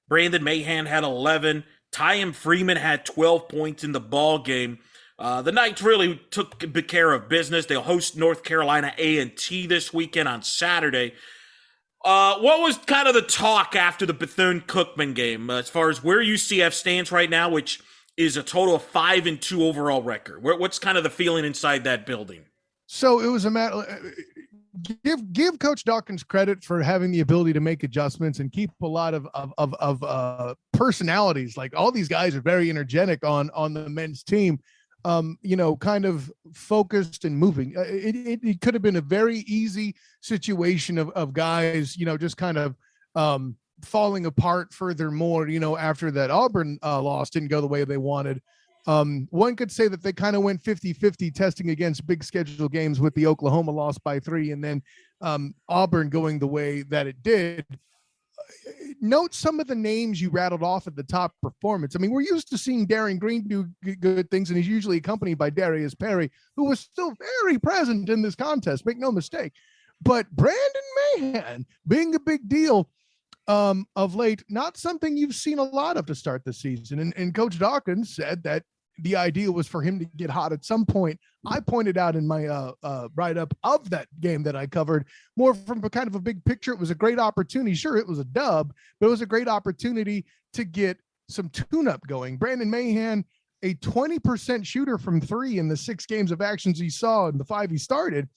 Brandon Mahan had 11. Tyam Freeman had 12 points in the ball game. The Knights really took good care of business. They'll host North Carolina A&T this weekend on Saturday. What was kind of the talk after the Bethune-Cookman game as far as where UCF stands right now, which is a total of 5-2 overall record? What's kind of the feeling inside that building? So it was a matter. Give Coach Dawkins credit for having the ability to make adjustments and keep a lot of personalities. Like, all these guys are very energetic on the men's team. Kind of focused and moving. It could have been a very easy situation of guys, just kind of falling apart furthermore, after that Auburn loss didn't go the way they wanted. One could say that they kind of went 50-50 testing against big schedule games with the Oklahoma loss by 3 and then Auburn going the way that it did. Note some of the names you rattled off at the top performance. I mean, we're used to seeing Darren Green do good things, and he's usually accompanied by Darius Perry, who was still very present in this contest, make no mistake. But Brandon Mahan being a big deal of late, not something you've seen a lot of to start the season. And Coach Dawkins said that the idea was for him to get hot at some point. I pointed out in my write-up of that game that I covered, more from a kind of a big picture. It was a great opportunity. Sure, it was a dub, but it was a great opportunity to get some tune-up going. Brandon Mahan, a 20% shooter from 3 in the 6 games of actions he saw in the 5 he started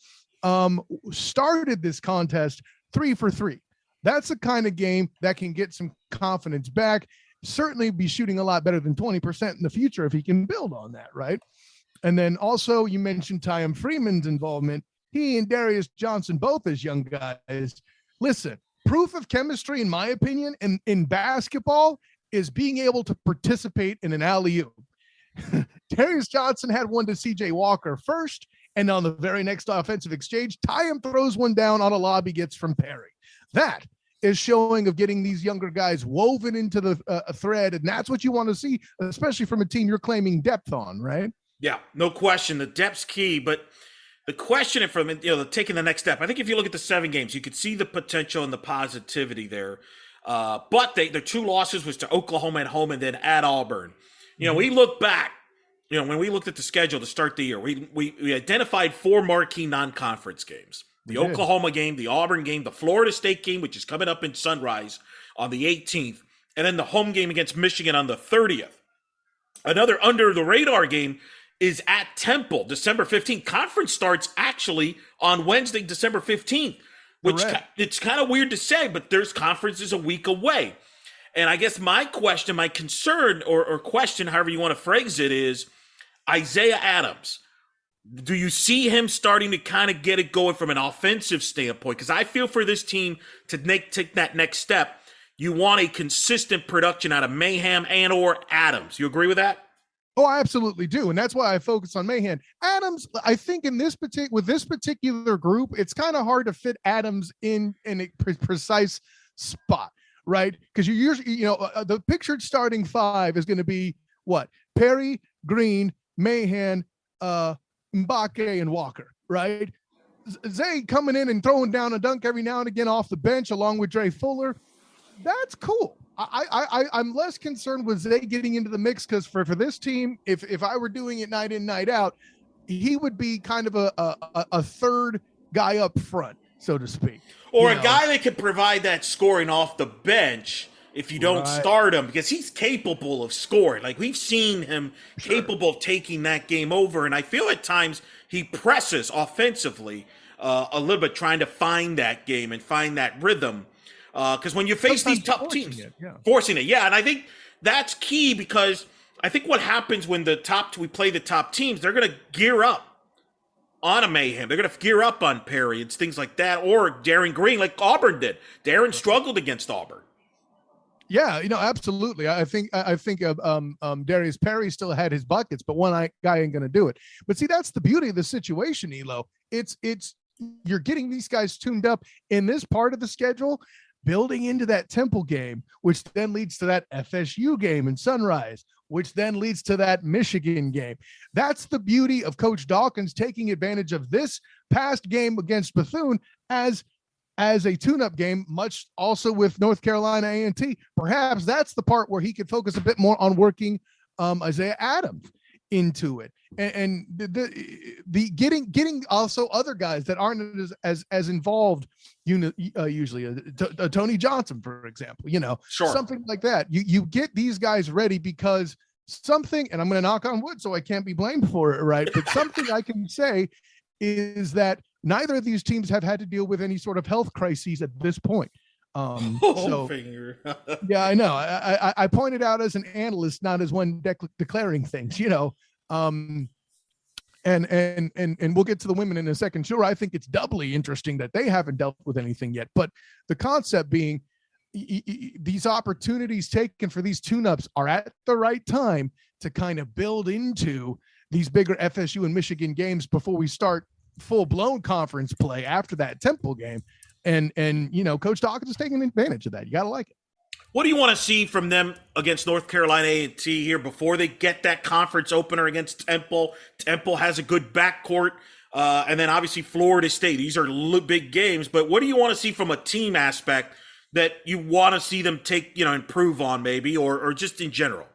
this contest 3 for 3. That's the kind of game that can get some confidence back. Certainly be shooting a lot better than 20% in the future if he can build on that, right? And then also you mentioned Tyam Freeman's involvement. He and Darius Johnson, both as young guys. Listen, proof of chemistry, in my opinion, in basketball is being able to participate in an alley-oop. Darius Johnson had one to CJ Walker first, and on the very next offensive exchange, Tyam throws one down on a lob he gets from Perry. That is showing of getting these younger guys woven into the thread, and that's what you want to see, especially from a team you're claiming depth on, right? Yeah, no question. The depth's key, but the question from taking the next step. I think if you look at the 7 games, you could see the potential and the positivity there. But their 2 losses was to Oklahoma at home and then at Auburn. We look back. When we looked at the schedule to start the year, we identified 4 marquee non-conference games. The Oklahoma game, the Auburn game, the Florida State game, which is coming up in Sunrise on the 18th, and then the home game against Michigan on the 30th. Another under-the-radar game is at Temple, December 15th. Conference starts actually on Wednesday, December 15th, which it's kind of weird to say, but there's conferences a week away. And I guess my question, my concern, or question, however you want to phrase it, is Isaiah Adams. Do you see him starting to kind of get it going from an offensive standpoint? Because I feel for this team to take that next step, you want a consistent production out of Mahan and or Adams. You agree with that? Oh, I absolutely do. And that's why I focus on Mahan. Adams, I think with this particular group, it's kind of hard to fit Adams in a precise spot, right? Because you usually, the pictured starting 5 is going to be what? Perry, Green, Mahan, Mbake, and Walker, right? Zay coming in and throwing down a dunk every now and again off the bench along with Dre Fuller. That's cool. I'm less concerned with Zay getting into the mix because for this team, if I were doing it night in, night out, he would be kind of a third guy up front, so to speak. Or a guy that could provide that scoring off the bench if you don't start him, because he's capable of scoring. Like, we've seen him capable of taking that game over, and I feel at times he presses offensively a little bit, trying to find that game and find that rhythm. Because when you face these tough teams, forcing it, and I think that's key, because I think what happens when we play the top teams, they're going to gear up on a Mayhem. They're going to gear up on Perry and things like that, or Darren Green, like Auburn did. Darren struggled against Auburn. Yeah, absolutely. I think Darius Perry still had his buckets, but one guy ain't going to do it. But see, that's the beauty of the situation, Elo. It's you're getting these guys tuned up in this part of the schedule, building into that Temple game, which then leads to that FSU game in Sunrise, which then leads to that Michigan game. That's the beauty of Coach Dawkins taking advantage of this past game against Bethune as as a tune-up game, much also with North Carolina A&T. Perhaps that's the part where he could focus a bit more on working Isaiah Adams into it, and the getting also other guys that aren't as involved usually. Tony Johnson, for example, sure. Something like that. You get these guys ready because something, and I'm going to knock on wood so I can't be blamed for it, right? But something I can say is that neither of these teams have had to deal with any sort of health crises at this point. Finger. Yeah, I know. I pointed out as an analyst, not as one declaring things, and we'll get to the women in a second. Sure, I think it's doubly interesting that they haven't dealt with anything yet. But the concept being these opportunities taken for these tune-ups are at the right time to kind of build into these bigger FSU and Michigan games before we start full-blown conference play after that Temple game. And Coach Dawkins is taking advantage of that. You got to like it. What do you want to see from them against North Carolina A&T here before they get that conference opener against Temple? Temple has a good backcourt, and then obviously Florida State. These are big games, but what do you want to see from a team aspect that you want to see them take, improve on maybe, or just in general?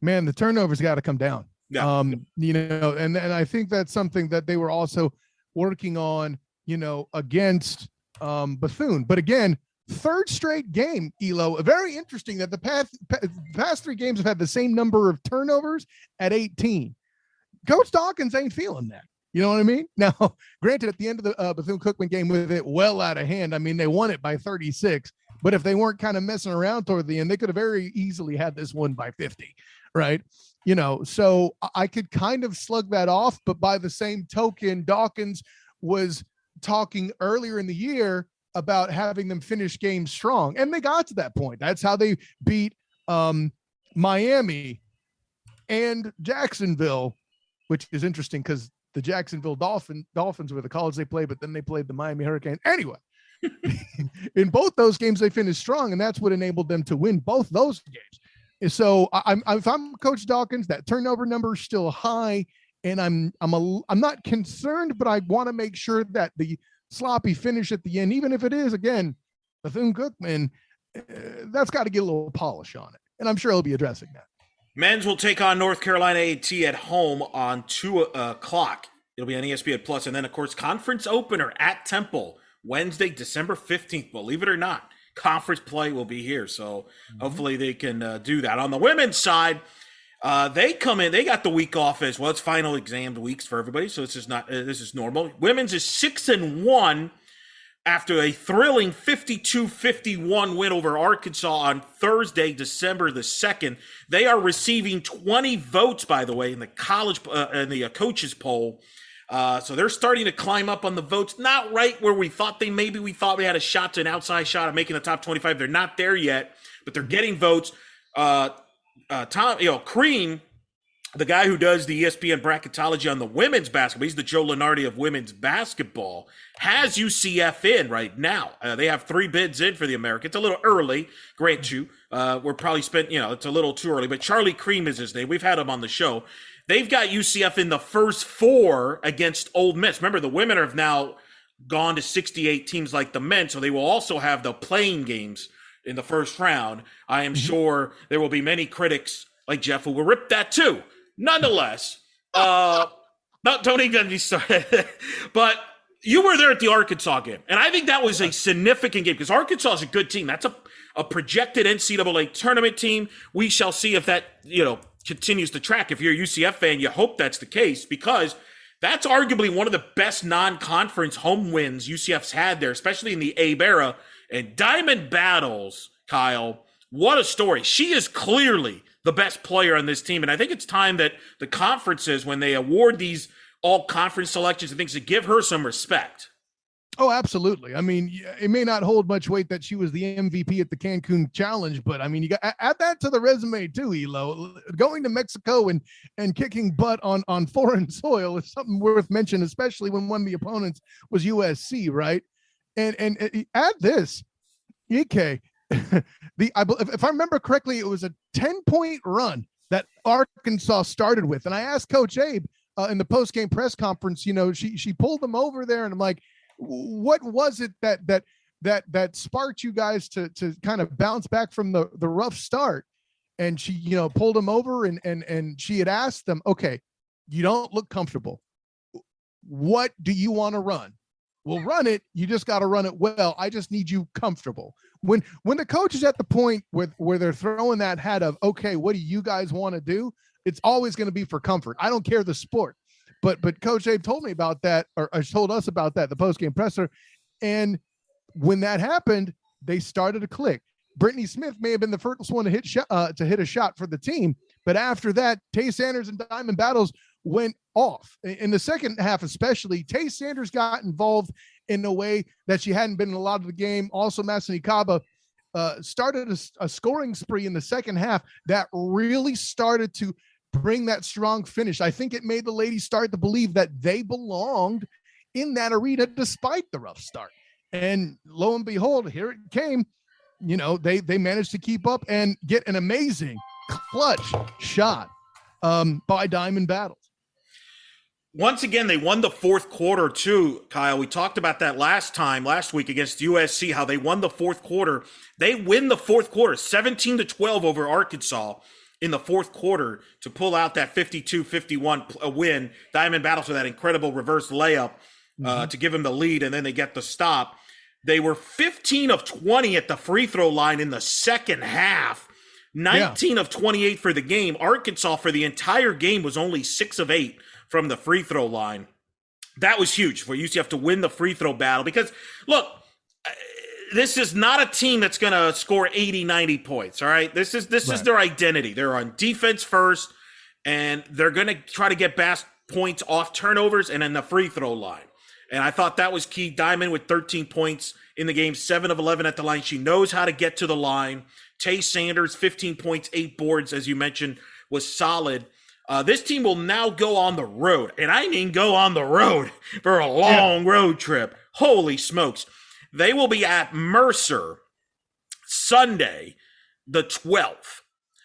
Man, the turnovers got to come down. Yeah. And I think that's something that they were also working on, against Bethune. But again, third straight game, Elo. Very interesting that the past three games have had the same number of turnovers at 18. Coach Dawkins ain't feeling that. You know what I mean? Now, granted, at the end of the Bethune-Cookman game with it well out of hand, I mean, they won it by 36. But if they weren't kind of messing around toward the end, they could have very easily had this one by 50, right? So I could kind of slug that off. But by the same token, Dawkins was talking earlier in the year about having them finish games strong, and they got to that point. That's how they beat Miami and Jacksonville, which is interesting because the Jacksonville Dolphins were the college they played, but then they played the Miami Hurricanes. Anyway, in both those games, they finished strong, and that's what enabled them to win both those games. So if I'm Coach Dawkins, that turnover number is still high, and I'm not concerned, but I want to make sure that the sloppy finish at the end, even if it is, again, Bethune-Cookman, that's got to get a little polish on it. And I'm sure he'll be addressing that. Men's will take on North Carolina A&T at home on 2 o'clock. It'll be on ESPN Plus. And then, of course, conference opener at Temple, Wednesday, December 15th. Believe it or not, conference play will be here. So hopefully they can do that. On the women's side, they come in, they got the week off as well. It's final exam weeks for everybody, so this is normal. Women's is 6-1 after a thrilling 52-51 win over Arkansas on Thursday, December the 2nd. They are receiving 20 votes, by the way, in the college in the coaches poll. So they're starting to climb up on the votes. Not right where we thought we thought we had a shot to an outside shot of making the top 25. They're not there yet, but they're getting votes. Cream, the guy who does the ESPN bracketology on the women's basketball, he's the Joe Lunardi of women's basketball, has UCF in right now. They have 3 bids in for the American. It's a little early, grant you. We're probably it's a little too early, but Charlie Cream is his name. We've had him on the show. They've got UCF in the first 4 against Ole Miss. Remember, the women have now gone to 68 teams like the men, so they will also have the playing games in the first round. I am sure there will be many critics like Jeff who will rip that too. Nonetheless, don't even get me started. But you were there at the Arkansas game, and I think that was a significant game because Arkansas is a good team. That's a projected NCAA tournament team. We shall see if that continues to track. If you're a UCF fan, you hope that's the case because that's arguably one of the best non-conference home wins UCF's had there, especially in the Abe era. And Diamond Battles, Kyle, what a story. She is clearly the best player on this team. And I think it's time that the conferences, when they award these all-conference selections and things, to give her some respect. Oh, absolutely. I mean, it may not hold much weight that she was the MVP at the Cancun Challenge, but I mean, you got add that to the resume too, Elo. Going to Mexico and kicking butt on foreign soil is something worth mentioning, especially when one of the opponents was USC, right? And add this, Ike, if I remember correctly, it was a 10-point run that Arkansas started with. And I asked Coach Abe in the post-game press conference, she pulled them over there, and I'm like, what was it that sparked you guys to kind of bounce back from the rough start? And she, pulled them over and she had asked them, okay, you don't look comfortable. What do you want to run? We'll run it. You just got to run it well. I just need you comfortable. When the coach is at the point where they're throwing that hat of, okay, what do you guys want to do? It's always going to be for comfort. I don't care the sport. But Coach Abe told me about that, or told us about that, the post-game presser. And when that happened, they started to click. Brittany Smith may have been the first one to hit a shot for the team, but after that, Tay Sanders and Diamond Battles went off. In the second half especially, Tay Sanders got involved in a way that she hadn't been in a lot of the game. Also, Masani Kaba started a scoring spree in the second half that really started to bring that strong finish. I think it made the ladies start to believe that they belonged in that arena despite the rough start. And lo and behold, here it came. They managed to keep up and get an amazing clutch shot by Diamond Battles. Once again, they won the fourth quarter too, Kyle. We talked about that last week against USC, how they won the fourth quarter. They win the fourth quarter, 17-12 over Arkansas in the fourth quarter to pull out that 52-51 win. Diamond Battles with that incredible reverse layup to give them the lead, and then they get the stop. They were 15 of 20 at the free throw line in the second half, 19 of 28 for the game. Arkansas for the entire game was only 6 of 8 from the free throw line. That was huge for UCF to win the free throw battle because, look, this is not a team that's going to score 80, 90 points, all right? This is their identity. They're on defense first, and they're going to try to get best points off turnovers and then the free throw line. And I thought that was key. Diamond with 13 points in the game, 7 of 11 at the line. She knows how to get to the line. Tay Sanders, 15 points, 8 boards, as you mentioned, was solid. This team will now go on the road. And I mean go on the road for a long road trip. Holy smokes. They will be at Mercer Sunday, the 12th,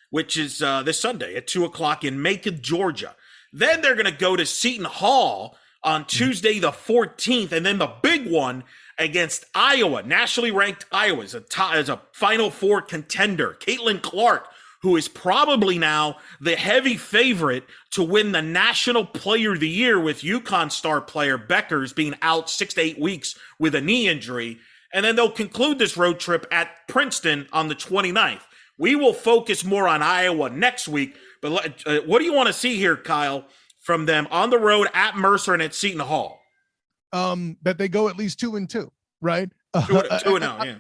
which is this Sunday at 2 o'clock in Macon, Georgia. Then they're going to go to Seton Hall on Tuesday, the 14th, and then the big one against Iowa, nationally ranked Iowa as a Final Four contender. Caitlin Clark, who is probably now the heavy favorite to win the National Player of the Year with UConn star player Beckers being out 6 to 8 weeks with a knee injury. And then they'll conclude this road trip at Princeton on the 29th. We will focus more on Iowa next week, but what do you want to see here, Kyle, from them on the road at Mercer and at Seton Hall? That they go at least 2-2, right? 2-0,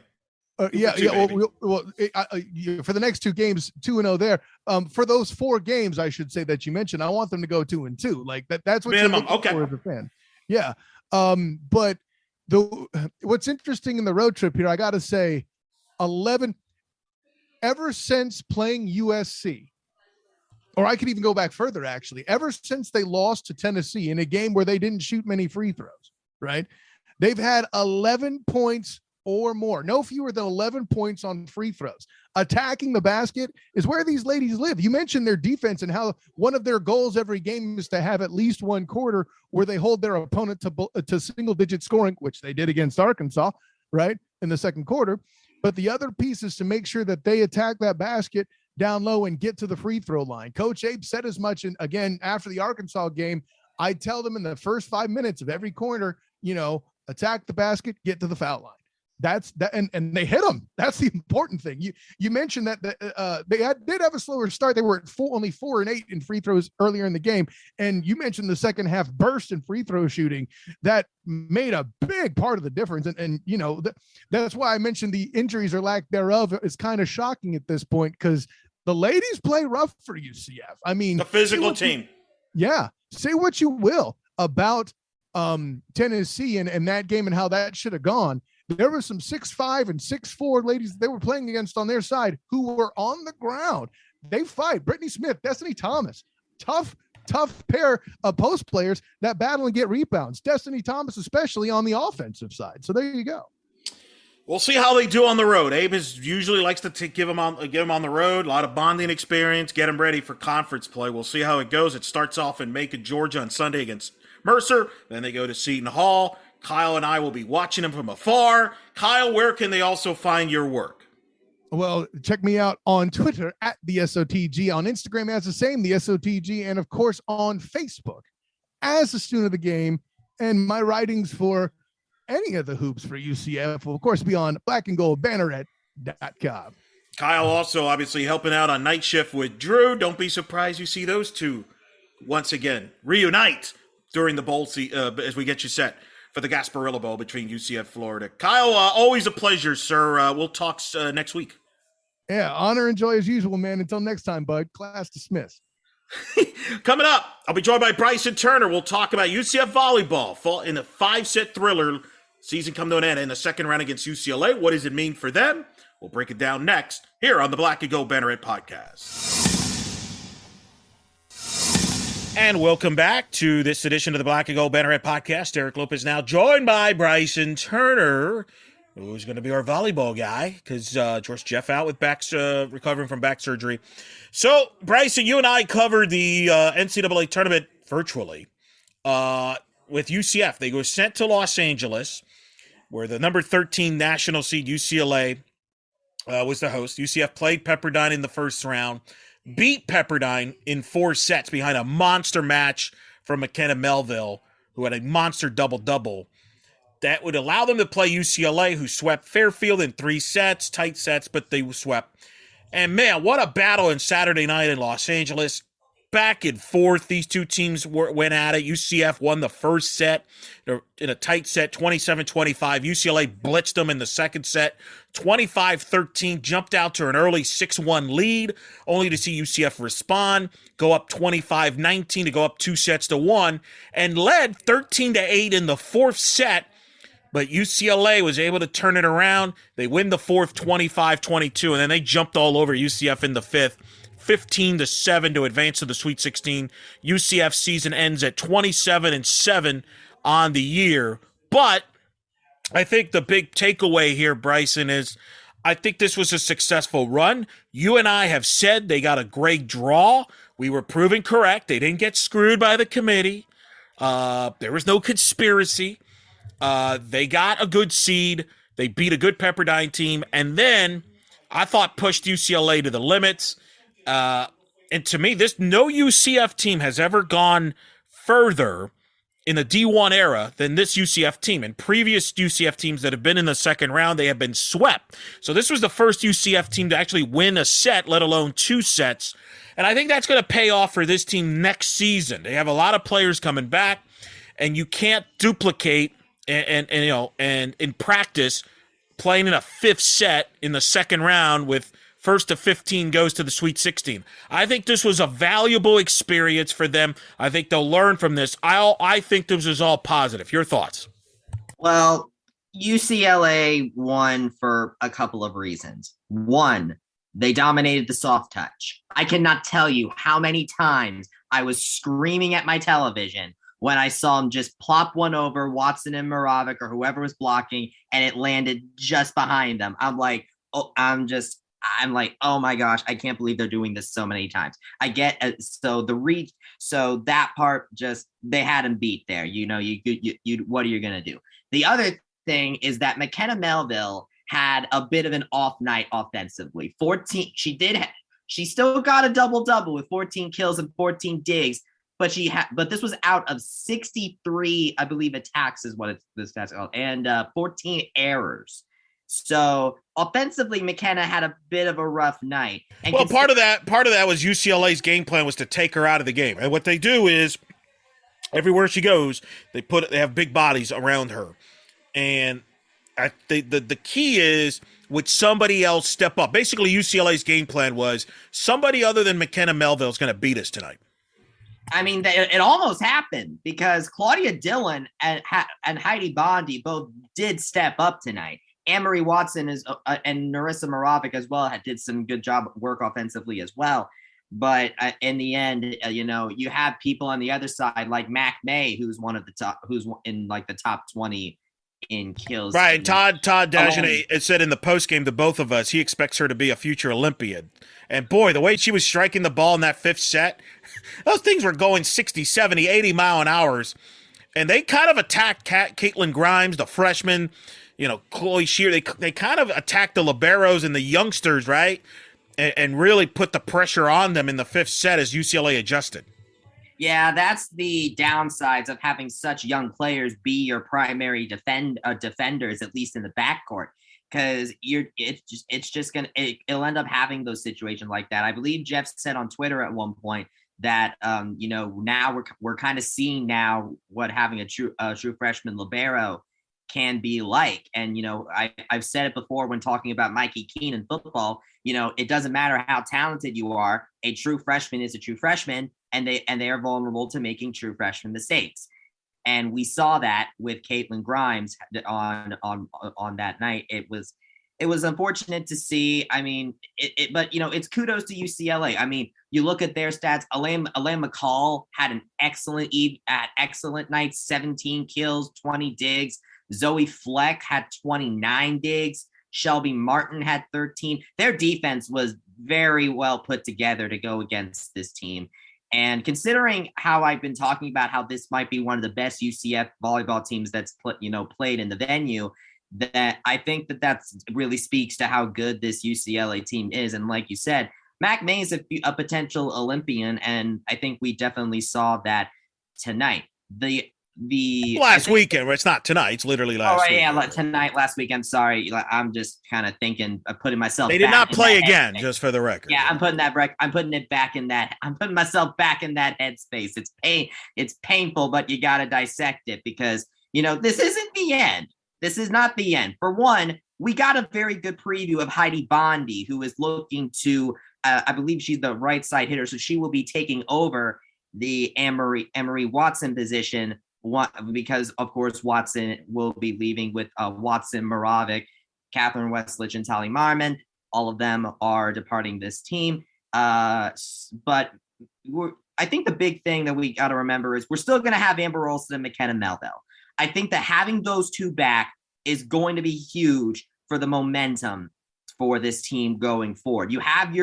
yeah. For the next 2 games, 2-0 there. For those 4 games, I should say that you mentioned, I want them to go 2-2. Like that's what minimum. You're looking for as a fan. Yeah. But what's interesting in the road trip here, I got to say, 11. Ever since playing USC, or I could even go back further, actually, ever since they lost to Tennessee in a game where they didn't shoot many free throws, right? They've had 11 points or more, no fewer than 11 points on free throws. Attacking the basket is where these ladies live. You mentioned their defense and how one of their goals every game is to have at least one quarter where they hold their opponent to single-digit scoring, which they did against Arkansas, right, in the second quarter. But the other piece is to make sure that they attack that basket down low and get to the free throw line. Coach Abe said as much. And again, after the Arkansas game, I tell them in the first 5 minutes of every corner, attack the basket, get to the foul line. That's that. And they hit them. That's the important thing. You mentioned that they did have a slower start. They were at only 4 and 8 in free throws earlier in the game. And you mentioned the second half burst in free throw shooting that made a big part of the difference. And that's why I mentioned the injuries or lack thereof is kind of shocking at this point, because the ladies play rough for UCF. I mean, the physical team. Say what you will about Tennessee and that game and how that should have gone. There were some 6'5" and 6'4" ladies they were playing against on their side who were on the ground. They fight. Brittany Smith, Destiny Thomas, tough pair of post players that battle and get rebounds. Destiny Thomas, especially on the offensive side. So there you go. We'll see how they do on the road. Abe usually likes to give them on the road. A lot of bonding experience, get them ready for conference play. We'll see how it goes. It starts off in Macon, Georgia on Sunday against Mercer. Then they go to Seton Hall, Kyle and I will be watching them from afar. Kyle, where can they also find your work? Well, check me out on Twitter at the SOTG, on Instagram as the same, the SOTG, and of course on Facebook as a student of the game. And my writings for any of the hoops for UCF will, of course, be on blackandgoldbanneret.com. Kyle also obviously helping out on Night Shift with Drew. Don't be surprised you see those two once again reunite during the bowl as we get you set for the Gasparilla Bowl between UCF Florida. Kyle, always a pleasure, sir. We'll talk next week. Yeah, honor and joy as usual, man. Until next time, bud. Class dismissed. Coming up, I'll be joined by Bryson Turner. We'll talk about UCF Volleyball in a 5-set thriller. Season come to an end in the second round against UCLA. What does it mean for them? We'll break it down next here on the Black Gold Banneret Podcast. And welcome back to this edition of the Black Gold Banneret Podcast. Eric Lopez now joined by Bryson Turner, who's going to be our volleyball guy because George Jeff out with recovering from back surgery. So, Bryson, you and I covered the NCAA tournament virtually with UCF. They were sent to Los Angeles, where the number 13 national seed UCLA was the host. UCF played Pepperdine in the first round, beat Pepperdine in 4 sets behind a monster match from McKenna Melville, who had a monster double-double. That would allow them to play UCLA, who swept Fairfield in 3 sets, tight sets, but they swept. And, man, what a battle in Saturday night in Los Angeles. Back and forth, these two teams went at it. UCF won the first set in a tight set, 27-25. UCLA blitzed them in the second set, 25-13, jumped out to an early 6-1 lead, only to see UCF respond, go up 25-19 to go up 2-1, and led 13-8 in the fourth set. But UCLA was able to turn it around. They win the fourth 25-22, and then they jumped all over UCF in the fifth. 15-7 to advance to the Sweet 16. UCF season ends at 27-7 on the year. But I think the big takeaway here, Bryson, is I think this was a successful run. You and I have said they got a great draw. We were proven correct. They didn't get screwed by the committee. There was no conspiracy. They got a good seed. They beat a good Pepperdine team. And then I thought pushed UCLA to the limits. And to me, no UCF team has ever gone further in the D1 era than this UCF team. And previous UCF teams that have been in the second round, they have been swept. So this was the first UCF team to actually win a set, let alone 2 sets. And I think that's going to pay off for this team next season. They have a lot of players coming back, and you can't duplicate and in practice playing in a 5th set in the second round with first to 15 goes to the Sweet 16. I think this was a valuable experience for them. I think they'll learn from this. I think this was all positive. Your thoughts? Well, UCLA won for a couple of reasons. One, they dominated the soft touch. I cannot tell you how many times I was screaming at my television when I saw him just plop one over Watson and Moravec or whoever was blocking, and it landed just behind them. I'm like, oh my gosh, I can't believe they're doing this so many times. I get so that part just they had him beat there. You what are you gonna do? The other thing is that McKenna Melville had a bit of an off night offensively. She still got a double with 14 kills and 14 digs, but this was out of 63, I believe, attacks is what this stats called, and 14 errors. So offensively, McKenna had a bit of a rough night. And part of that was UCLA's game plan was to take her out of the game. And what they do is everywhere she goes, they have big bodies around her. And the key is would somebody else step up? Basically, UCLA's game plan was somebody other than McKenna Melville is going to beat us tonight. I mean, it almost happened because Claudia Dillon and Heidi Bondi both did step up tonight. Anne-Marie Watson and Narissa Moravec as well did some good work offensively as well. But in the end, you have people on the other side like Mac May, who's in like the top 20 in kills. Right. Todd Dagenet said in the postgame to both of us, he expects her to be a future Olympian. And boy, the way she was striking the ball in that 5th set, those things were going 60, 70, 80 mile an hour. And they kind of attacked Caitlin Grimes, the freshman, Chloe Shear. They kind of attacked the liberos and the youngsters, right? And really put the pressure on them in the fifth set as UCLA adjusted. Yeah, that's the downsides of having such young players be your primary defenders, at least in the backcourt, because it'll end up having those situations like that. I believe Jeff said on Twitter at one point that now we're kind of seeing now what having a true freshman libero can be like. And I've said it before when talking about Mikey Keene in football. It doesn't matter how talented you are, a true freshman is a true freshman, and they are vulnerable to making true freshman mistakes. And we saw that with Caitlin Grimes on that night. It was unfortunate to see. I mean, but it's kudos to UCLA. I mean, you look at their stats. Elaine McCall had an excellent night, 17 kills, 20 digs. Zoe Fleck had 29 digs. Shelby Martin had 13. Their defense was very well put together to go against this team. And considering how I've been talking about how this might be one of the best UCF volleyball teams that's played in the venue, that I think that really speaks to how good this UCLA team is. And like you said, Mac May is a potential Olympian, and I think we definitely saw that tonight. Last weekend, it's not tonight. It's literally last week. Yeah, tonight, last week. I'm sorry. I'm just kind of thinking of putting myself. They did not play again, just for the record. Yeah, I'm putting it back in that. I'm putting myself back in that headspace. It's painful, but you got to dissect it because this isn't the end. This is not the end. For one, we got a very good preview of Heidi Bondi, who is looking to. I believe she's the right side hitter, so she will be taking over the Emery Watson position. Because, of course, Watson will be leaving with Watson, Moravec, Catherine Westlich, and Tali Marmon. All of them are departing this team. But I think the big thing that we got to remember is we're still going to have Amber Olsen and McKenna Melville. I think that having those two back is going to be huge for the momentum for this team going forward. You have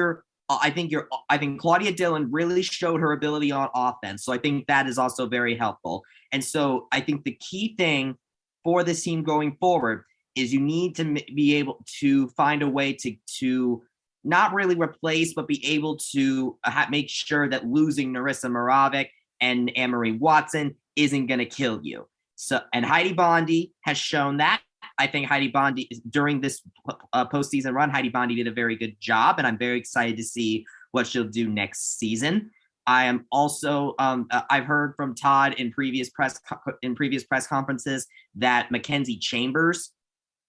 I think Claudia Dillon really showed her ability on offense. So I think that is also very helpful. And so I think the key thing for this team going forward is you need to be able to find a way to not really replace, but be able to make sure that losing Narissa Moravec and Emery Watson isn't going to kill you. So, and Heidi Bondi has shown that. I think Heidi Bondi, during this postseason run, Heidi Bondi did a very good job, and I'm very excited to see what she'll do next season. I am also, I've heard from Todd in previous press conferences that Mackenzie Chambers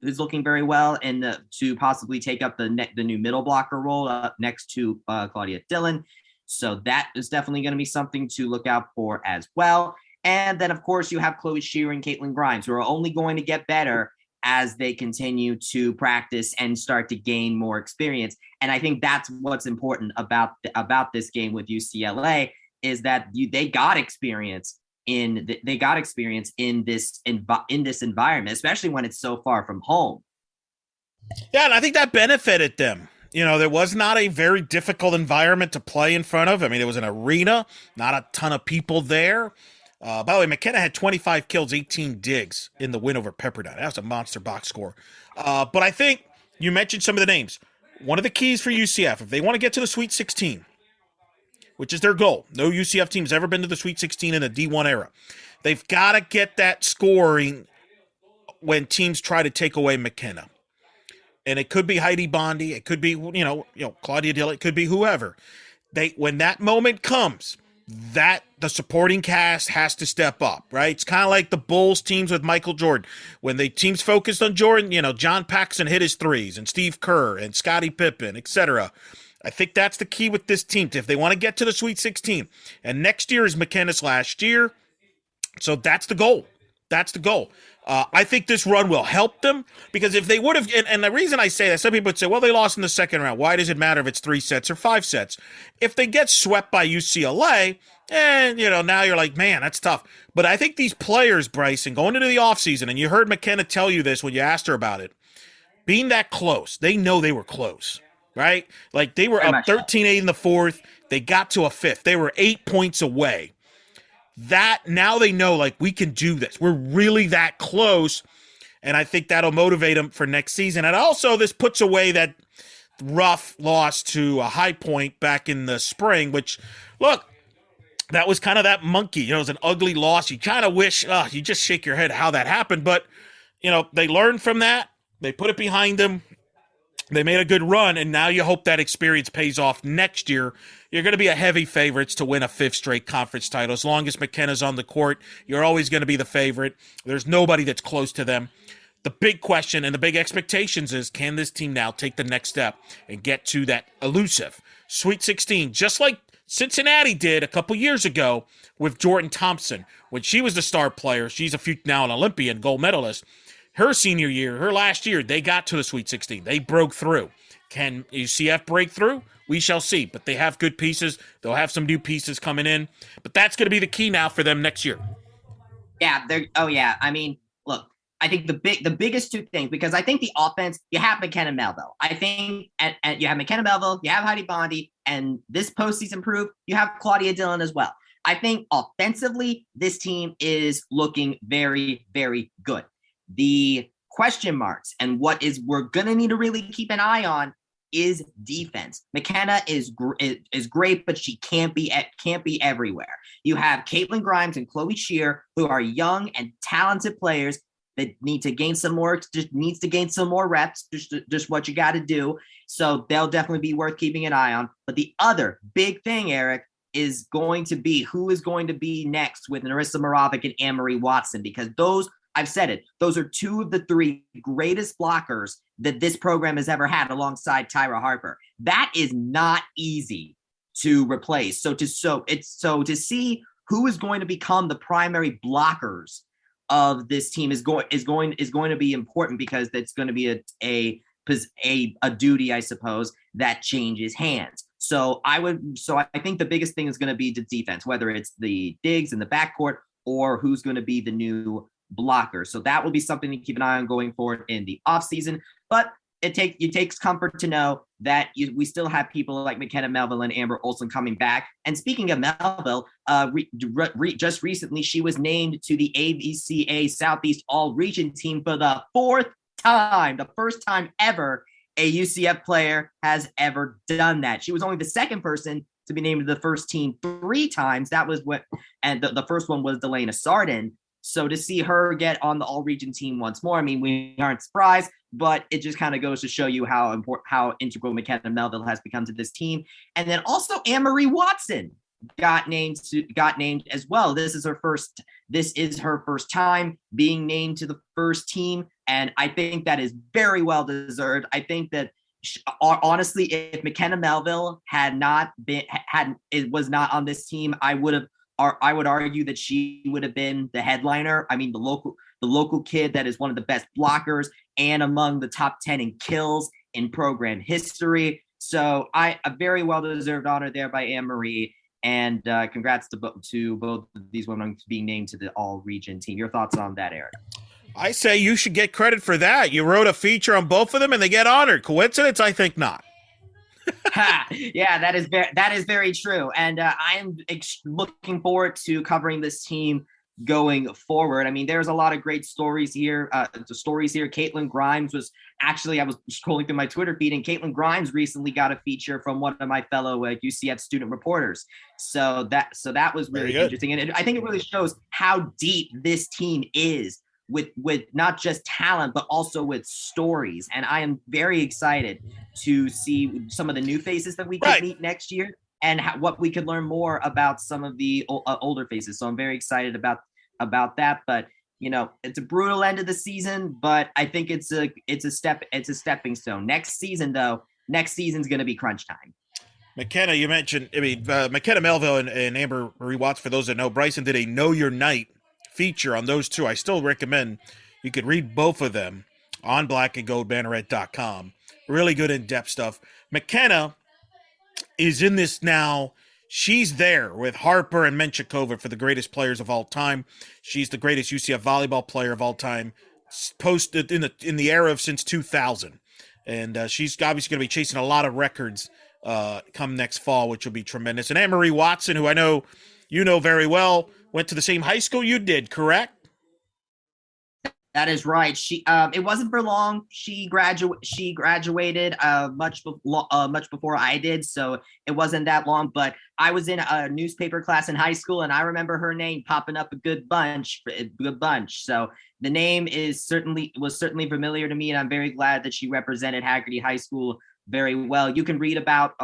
is looking very well and to possibly take up the new middle blocker role next to Claudia Dillon. So that is definitely going to be something to look out for as well. And then, of course, you have Chloe Shear and Caitlin Grimes, who are only going to get better as they continue to practice and start to gain more experience. And I think that's what's important about this game with UCLA is that they got experience in this environment, especially when it's so far from home. Yeah, and I think that benefited them. There was not a very difficult environment to play in front of. I mean, it was an arena, not a ton of people there. By the way, McKenna had 25 kills, 18 digs in the win over Pepperdine. That was a monster box score. But I think you mentioned some of the names. One of the keys for UCF, if they want to get to the Sweet 16, which is their goal, no UCF team's ever been to the Sweet 16 in the D1 era. They've got to get that scoring when teams try to take away McKenna. And it could be Heidi Bondi. It could be, Claudia Dillon. It could be whoever. When that moment comes, that the supporting cast has to step up, right? It's kind of like the Bulls teams with Michael Jordan. When the teams focused on Jordan, John Paxson hit his threes, and Steve Kerr and Scottie Pippen, etc. I think that's the key with this team. If they want to get to the Sweet 16, and next year is McKenna's last year, so that's the goal. That's the goal. I think this run will help them because if they would have, and the reason I say that, some people would say, well, they lost in the second round. Why does it matter if it's 3 sets or 5 sets? If they get swept by UCLA, now you're like, man, that's tough. But I think these players, Bryson, going into the offseason, and you heard McKenna tell you this when you asked her about it, being that close, they know they were close, right? Like they were up 13-8 in the fourth. They got to a fifth. They were 8 points away. that now they know, like, we can do this. We're really that close, and I think that'll motivate them for next season. And also, this puts away that rough loss to a High Point back in the spring, which, look, that was kind of that monkey. It was an ugly loss. You kind of wish, you just shake your head how that happened. But, they learned from that. They put it behind them. They made a good run, and now you hope that experience pays off next year. You're going to be a heavy favorites to win a 5th straight conference title. As long as McKenna's on the court, you're always going to be the favorite. There's nobody that's close to them. The big question and the big expectations is, can this team now take the next step and get to that elusive Sweet 16, just like Cincinnati did a couple years ago with Jordan Thompson when she was the star player. She's now an Olympian gold medalist. Her senior year, her last year, they got to the Sweet 16. They broke through. Can UCF break through? We shall see. But they have good pieces. They'll have some new pieces coming in. But that's going to be the key now for them next year. Yeah. I mean, look, I think the biggest two things, because I think the offense, you have McKenna Melville. I think and you have McKenna Melville, you have Heidi Bondi, and this postseason proof, you have Claudia Dillon as well. I think offensively, this team is looking very, very good. The question marks and we're going to need to really keep an eye on is defense. McKenna is great, but she can't be everywhere. You have Caitlin Grimes and Chloe Shear, who are young and talented players that needs to gain some more reps, just what you got to do. So they'll definitely be worth keeping an eye on. But the other big thing, Eric, is going to be who is going to be next with Narissa Moravec and Anne-Marie Watson, because I've said it, those are two of the 3 greatest blockers that this program has ever had alongside Tyra Harper. That is not easy to replace. So to see who is going to become the primary blockers of this team is going to be important, because that's going to be a duty, I suppose, that changes hands. So I think the biggest thing is going to be the defense, whether it's the digs in the backcourt or who's going to be the new blocker. So that will be something to keep an eye on going forward in the offseason. But it takes comfort to know that we still have people like McKenna Melville and Amber Olsen coming back. And speaking of Melville, just recently she was named to the ABCA Southeast All-Region team for the 4th time, the first time ever a UCF player has ever done that. She was only the second person to be named to the first team 3 times. That was and the first one was Delana Sardin. So to see her get on the all-region team once more, I mean, we aren't surprised, but it just kind of goes to show you how integral McKenna Melville has become to this team. And then also Anne-Marie Watson got named as well. This is her first time being named to the first team, and I think that is very well deserved. I think that honestly, if McKenna Melville was not on this team, I would argue that she would have been the headliner. I mean, the local kid that is one of the best blockers and among the top 10 in kills in program history. So a very well-deserved honor there by Anne-Marie, and congrats to both of these women being named to the all-region team. Your thoughts on that, Eric? I say you should get credit for that. You wrote a feature on both of them, and they get honored. Coincidence? I think not. Yeah, that is very true. And I'm looking forward to covering this team going forward. I mean, there's a lot of great stories here. Caitlin Grimes was actually, I was scrolling through my Twitter feed, and Caitlin Grimes recently got a feature from one of my fellow UCF student reporters. So that was really interesting. And I think it really shows how deep this team is with not just talent, but also with stories. And I am very excited to see some of the new faces that we can meet next year, and what we could learn more about some of the older faces. So I'm very excited about that. But it's a brutal end of the season, but I think it's a stepping stone. Next season's going to be crunch time. McKenna, you mentioned, McKenna Melville and Amber Marie Watts, for those that know, Bryson did a Know Your Night feature on those two. I still recommend you could read both of them on blackandgoldbanneret.com. Really good in-depth stuff. McKenna is in this now. She's there with Harper and Menchikova for the greatest players of all time. She's the greatest UCF volleyball player of all time, posted in the era of since 2000. And she's obviously going to be chasing a lot of records come next fall, which will be tremendous. And Anne-Marie Watson, who I know you know very well, went to the same high school you did, correct? That is right. She it wasn't for long. She graduated much before I did, so it wasn't that long. But I was in a newspaper class in high school, and I remember her name popping up a good bunch. So the name was certainly familiar to me, and I'm very glad that she represented Haggerty High School very well. You can read about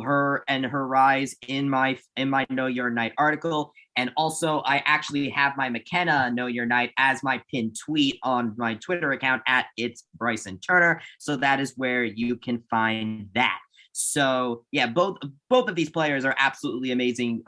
her and her rise in my Know Your Night article. And also, I actually have my McKenna Know Your Night as my pinned tweet on my Twitter account at It's Bryson Turner. So that is where you can find that. So yeah, both of these players are absolutely amazing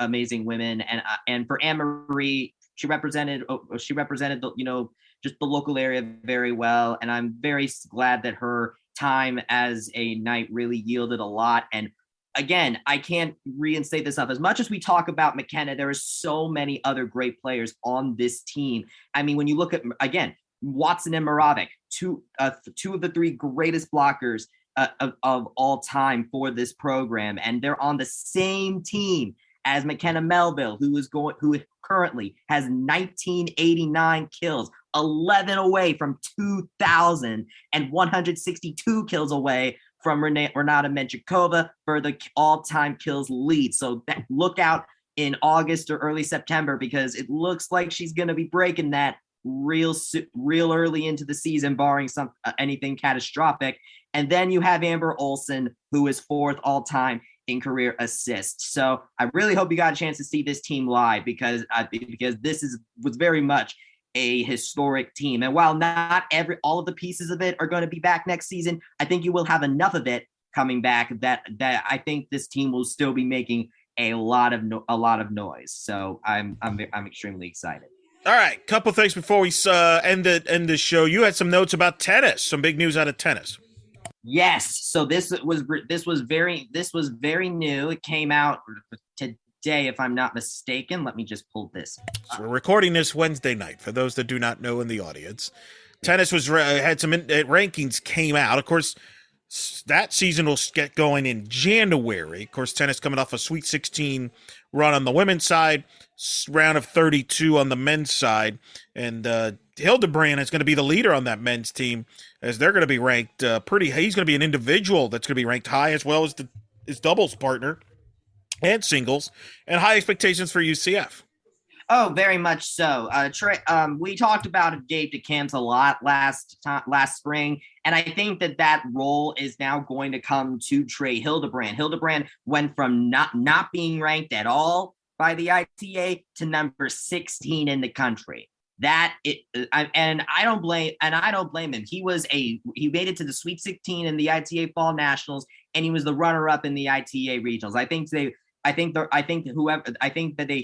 women. And for Anne-Marie, she represented the, just the local area very well. And I'm very glad that her time as a knight really yielded a lot. And again, I can't reinstate this enough. As much as we talk about McKenna, there are so many other great players on this team. I mean, when you look at, again, Watson and Moravec, two of the three greatest blockers of all time for this program, and they're on the same team as McKenna Melville, who currently has 1989 kills, 11 away from 2,000, and 162 kills away from Renata Menchikova for the all-time kills lead. So look out in August or early September, because it looks like she's going to be breaking that real early into the season, barring anything catastrophic. And then you have Amber Olsen, who is fourth all-time in career assists. So I really hope you got a chance to see this team live, because this was very much a historic team. And while not all of the pieces of it are going to be back next season, I think you will have enough of it coming back that I think this team will still be making a lot of noise. So I'm extremely excited. All right, couple things before we end the show. You had some notes about tennis, some big news out of tennis. Yes. So this was very new. It came out today, if I'm not mistaken. Let me just pull this up. So we're recording this Wednesday night. For those that do not know in the audience, tennis had some rankings came out. Of course, that season will get going in January. Of course, tennis coming off a Sweet 16 run on the women's side, round of 32 on the men's side, and Hildebrand is going to be the leader on that men's team, as they're going to be ranked pretty. He's going to be an individual that's going to be ranked high, as well as his doubles partner and singles, and high expectations for UCF. Oh, very much so. We talked about Gabe DeCamps a lot last spring, and I think that role is now going to come to Trey Hildebrand. Hildebrand went from not being ranked at all by the ITA to number 16 in the country. I don't blame him. He made it to the Sweet 16 in the ITA Fall Nationals, and he was the runner-up in the ITA Regionals.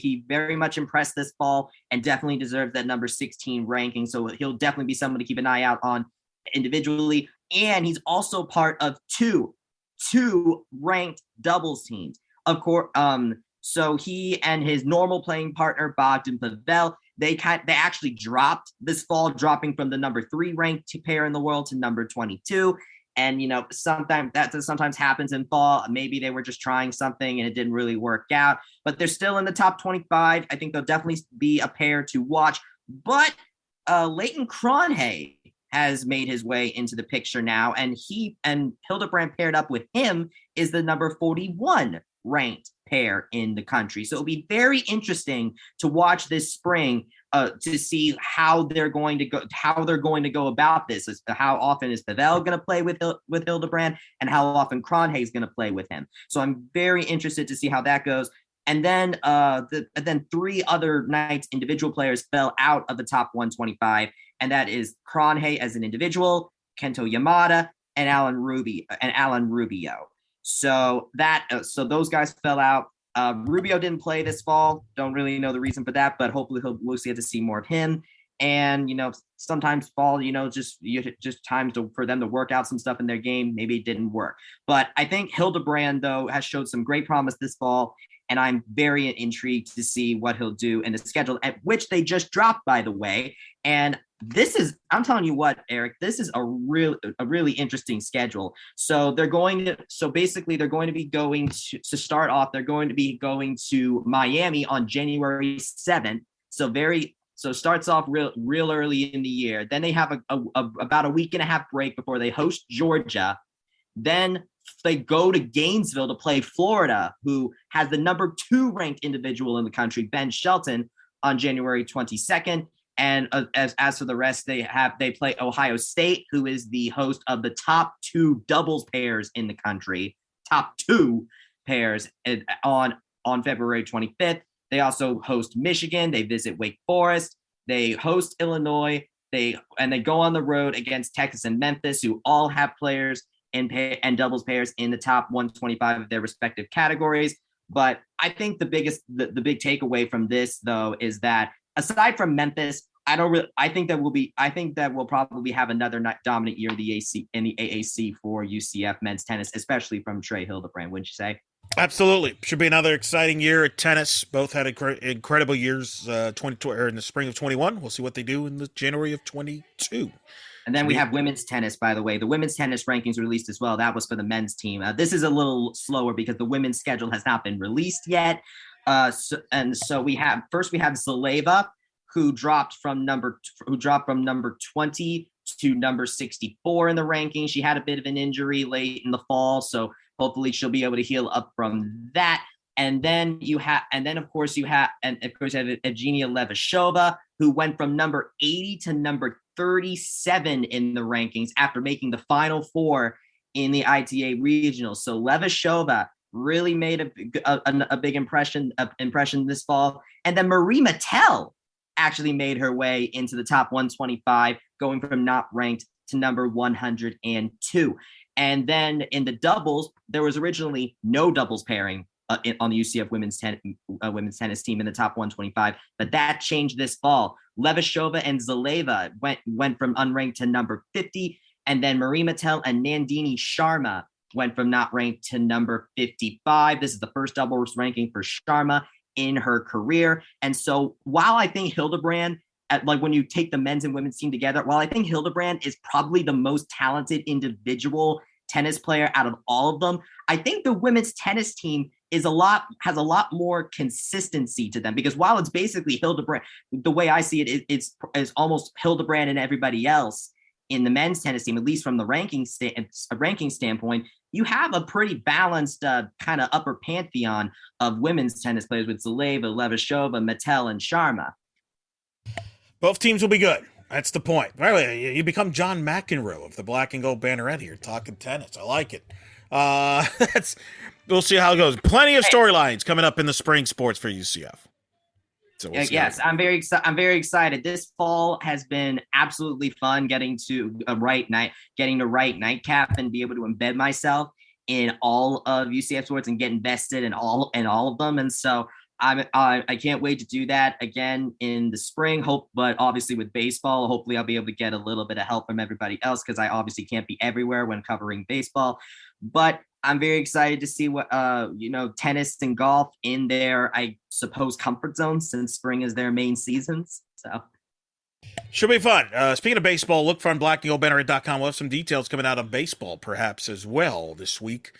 He very much impressed this fall and definitely deserves that number 16 ranking. So he'll definitely be someone to keep an eye out on individually. And he's also part of two ranked doubles teams. Of course, so he and his normal playing partner Bogdan Pavel, they actually dropped this fall, dropping from the number 3 ranked pair in the world to number 22. And, sometimes happens in fall. Maybe they were just trying something and it didn't really work out, but they're still in the top 25. I think they'll definitely be a pair to watch. But Leighton Cronhay has made his way into the picture now, and Hildebrand paired up with him is the number 41 ranked pair in the country. So it'll be very interesting to watch this spring to see how they're going to go about this. How often is Pavel going to play with Hildebrand, and how often Cronhay is going to play with him. So I'm very interested to see how that goes. And then then 3 other Knights individual players fell out of the top 125, and that is Cronhay as an individual, Kento Yamada, and Alan Rubio. So those guys fell out. Rubio didn't play this fall. Don't really know the reason for that, but hopefully we'll get to see more of him. And sometimes fall, just times for them to work out some stuff in their game. Maybe it didn't work, but I think Hildebrand though has showed some great promise this fall, and I'm very intrigued to see what he'll do in the schedule, at which they just dropped, by the way. And I'm telling you what, Eric, this is a really interesting schedule. So they're going to be going to start off, they're going to be going to Miami on January 7th. So it starts off real early in the year. Then they have about a week and a half break before they host Georgia. Then they go to Gainesville to play Florida, who has the number 2 ranked individual in the country, Ben Shelton, on January 22nd. And as for the rest, they play Ohio State, who is the host of the top 2 doubles pairs in the country, top 2 pairs on February 25th. They also host Michigan. They visit Wake Forest. They host Illinois. They go on the road against Texas and Memphis, who all have players and doubles pairs in the top 125 of their respective categories. But I think the big takeaway from this, though, is that aside from Memphis, I think that we'll probably have another dominant year in the AAC for UCF men's tennis, especially from Trey Hildebrand. Wouldn't you say? Absolutely. Should be another exciting year at tennis. Both had incredible years in the spring of 21. We'll see what they do in the January of 22. And then we have women's tennis, by the way. The women's tennis rankings released as well. That was for the men's team. This is a little slower because the women's schedule has not been released yet. So we have Zaleva, who dropped from number 20 to number 64 in the ranking. She had a bit of an injury late in the fall, so hopefully she'll be able to heal up from that. And then of course you have Evgenia Levashova, who went from number 80 to number 37 in the rankings after making the Final Four in the ITA regionals. So Levashova really made a big impression this fall. And then Marie Mattel actually made her way into the top 125, going from not ranked to number 102. And then in the doubles, there was originally no doubles pairing on the UCF women's tennis team in the top 125, but that changed this fall. Levashova and Zaleva went from unranked to number 50, and then Marie Mattel and Nandini Sharma went from not ranked to number 55. This is the first doubles ranking for Sharma in her career. And so while I think Hildebrand, when you take the men's and women's team together, while I think Hildebrand is probably the most talented individual tennis player out of all of them, I think the women's tennis team has a lot more consistency to them, because while it's basically Hildebrand, the way I see it, it's almost Hildebrand and everybody else in the men's tennis team, at least from the ranking standpoint. You have a pretty balanced kind of upper pantheon of women's tennis players with Zaleva, Levashova, Mattel, and Sharma. Both teams will be good. That's the point. Right, you become John McEnroe of the Black and Gold Banneret here, talking tennis. I like it. We'll see how it goes. Plenty of storylines coming up in the spring sports for UCF. So yes, I'm very excited. This fall has been absolutely fun getting to write nightcap and be able to embed myself in all of UCF sports and get invested in all of them. And so I can't wait to do that again in the spring. But obviously with baseball, hopefully I'll be able to get a little bit of help from everybody else, because I obviously can't be everywhere when covering baseball. But I'm very excited to see what tennis and golf in their, I suppose, comfort zones, since spring is their main seasons. So should be fun. Speaking of baseball, look for on blackandgoldbanneret.com. We'll have some details coming out of baseball perhaps as well this week.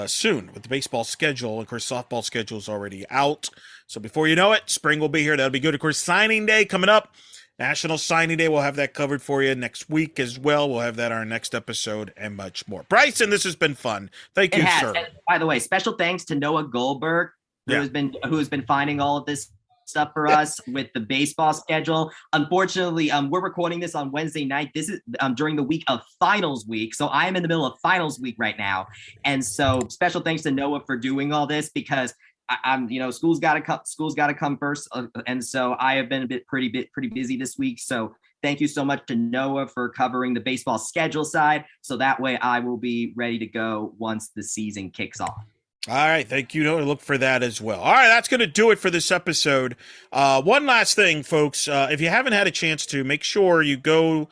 Soon with the baseball schedule. Of course, softball schedule is already out. So before you know it, spring will be here. That'll be good. Of course, signing day coming up. National Signing Day. We'll have that covered for you next week as well. We'll have that on our next episode and much more. Bryson, this has been fun. Thank you, sir. And by the way, special thanks to Noah Goldberg, who has been finding all of this stuff for us with the baseball schedule. Unfortunately, we're recording this on Wednesday night. This is during the week of finals week. So I am in the middle of finals week right now. And so special thanks to Noah for doing all this, because I'm school's got to come first. And so I have been pretty busy this week. So thank you so much to Noah for covering the baseball schedule side. So that way I will be ready to go once the season kicks off. All right. Thank you. Look for that as well. All right. That's going to do it for this episode. One last thing, folks. If you haven't had a chance to, make sure you go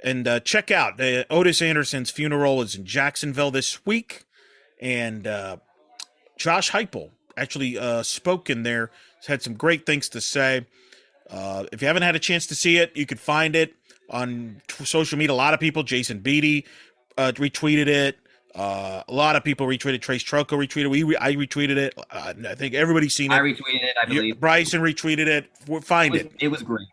and check out Otis Anderson's funeral is in Jacksonville this week. And Josh Heupel actually spoke in there. Had some great things to say. If you haven't had a chance to see it, you can find it on social media. A lot of people, Jason Beatty retweeted it. A lot of people retweeted. Trace Trocco retweeted. I retweeted it. I think everybody's seen it. I retweeted it, I believe. Bryson retweeted it. Find it. It was great.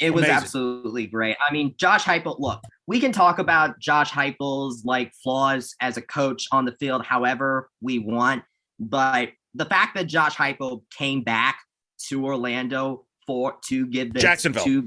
It was Amazing. absolutely great. I mean, Josh Heupel, look, we can talk about Josh Heupel's flaws as a coach on the field however we want, but the fact that Josh Heupel came back to Orlando to give the Jacksonville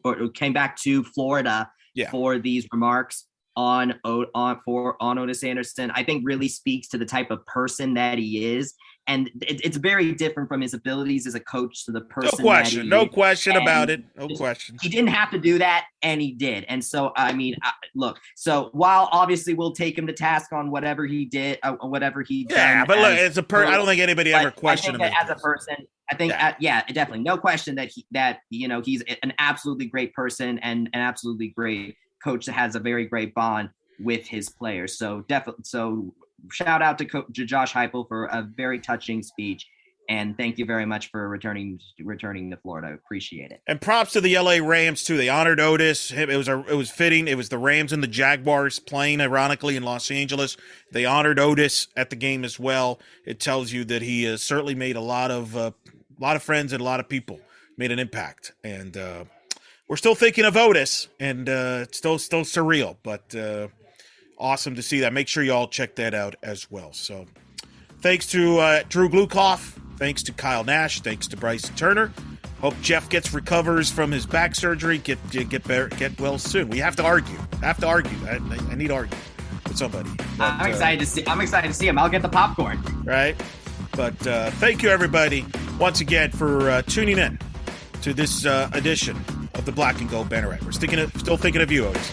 or came back to Florida for these remarks on Otis Anderson, I think really speaks to the type of person that he is. And it's very different from his abilities as a coach to the person. No question about it. No question. He didn't have to do that, and he did. And so, I mean, look. So while obviously we'll take him to task on whatever he did, whatever he done. Yeah, but look, it's I don't think anybody ever questioned him as a person. I think, definitely, no question that he's an absolutely great person and an absolutely great coach that has a very great bond with his players. So definitely, shout out to Josh Heupel for a very touching speech, and thank you very much for returning to Florida. I appreciate it. And props to the LA Rams too. They honored Otis. It was fitting. It was the Rams and the Jaguars playing, ironically, in Los Angeles. They honored Otis at the game as well. It tells you that he has certainly made a lot of friends and a lot of people, made an impact. And we're still thinking of Otis, and it's still surreal, but. Awesome to see that. Make sure you all check that out as well. So thanks to Andrew Gluchov. Thanks to Kyle Nash. Thanks to Bryson Turner. Hope Jeff recovers from his back surgery. Get better, get well soon. We have to argue. I need to argue with somebody. But, I'm excited to see him. I'll get the popcorn. Right. But thank you, everybody, once again for tuning in to this edition of the Black and Gold Banneret. We're still thinking of you, Otis.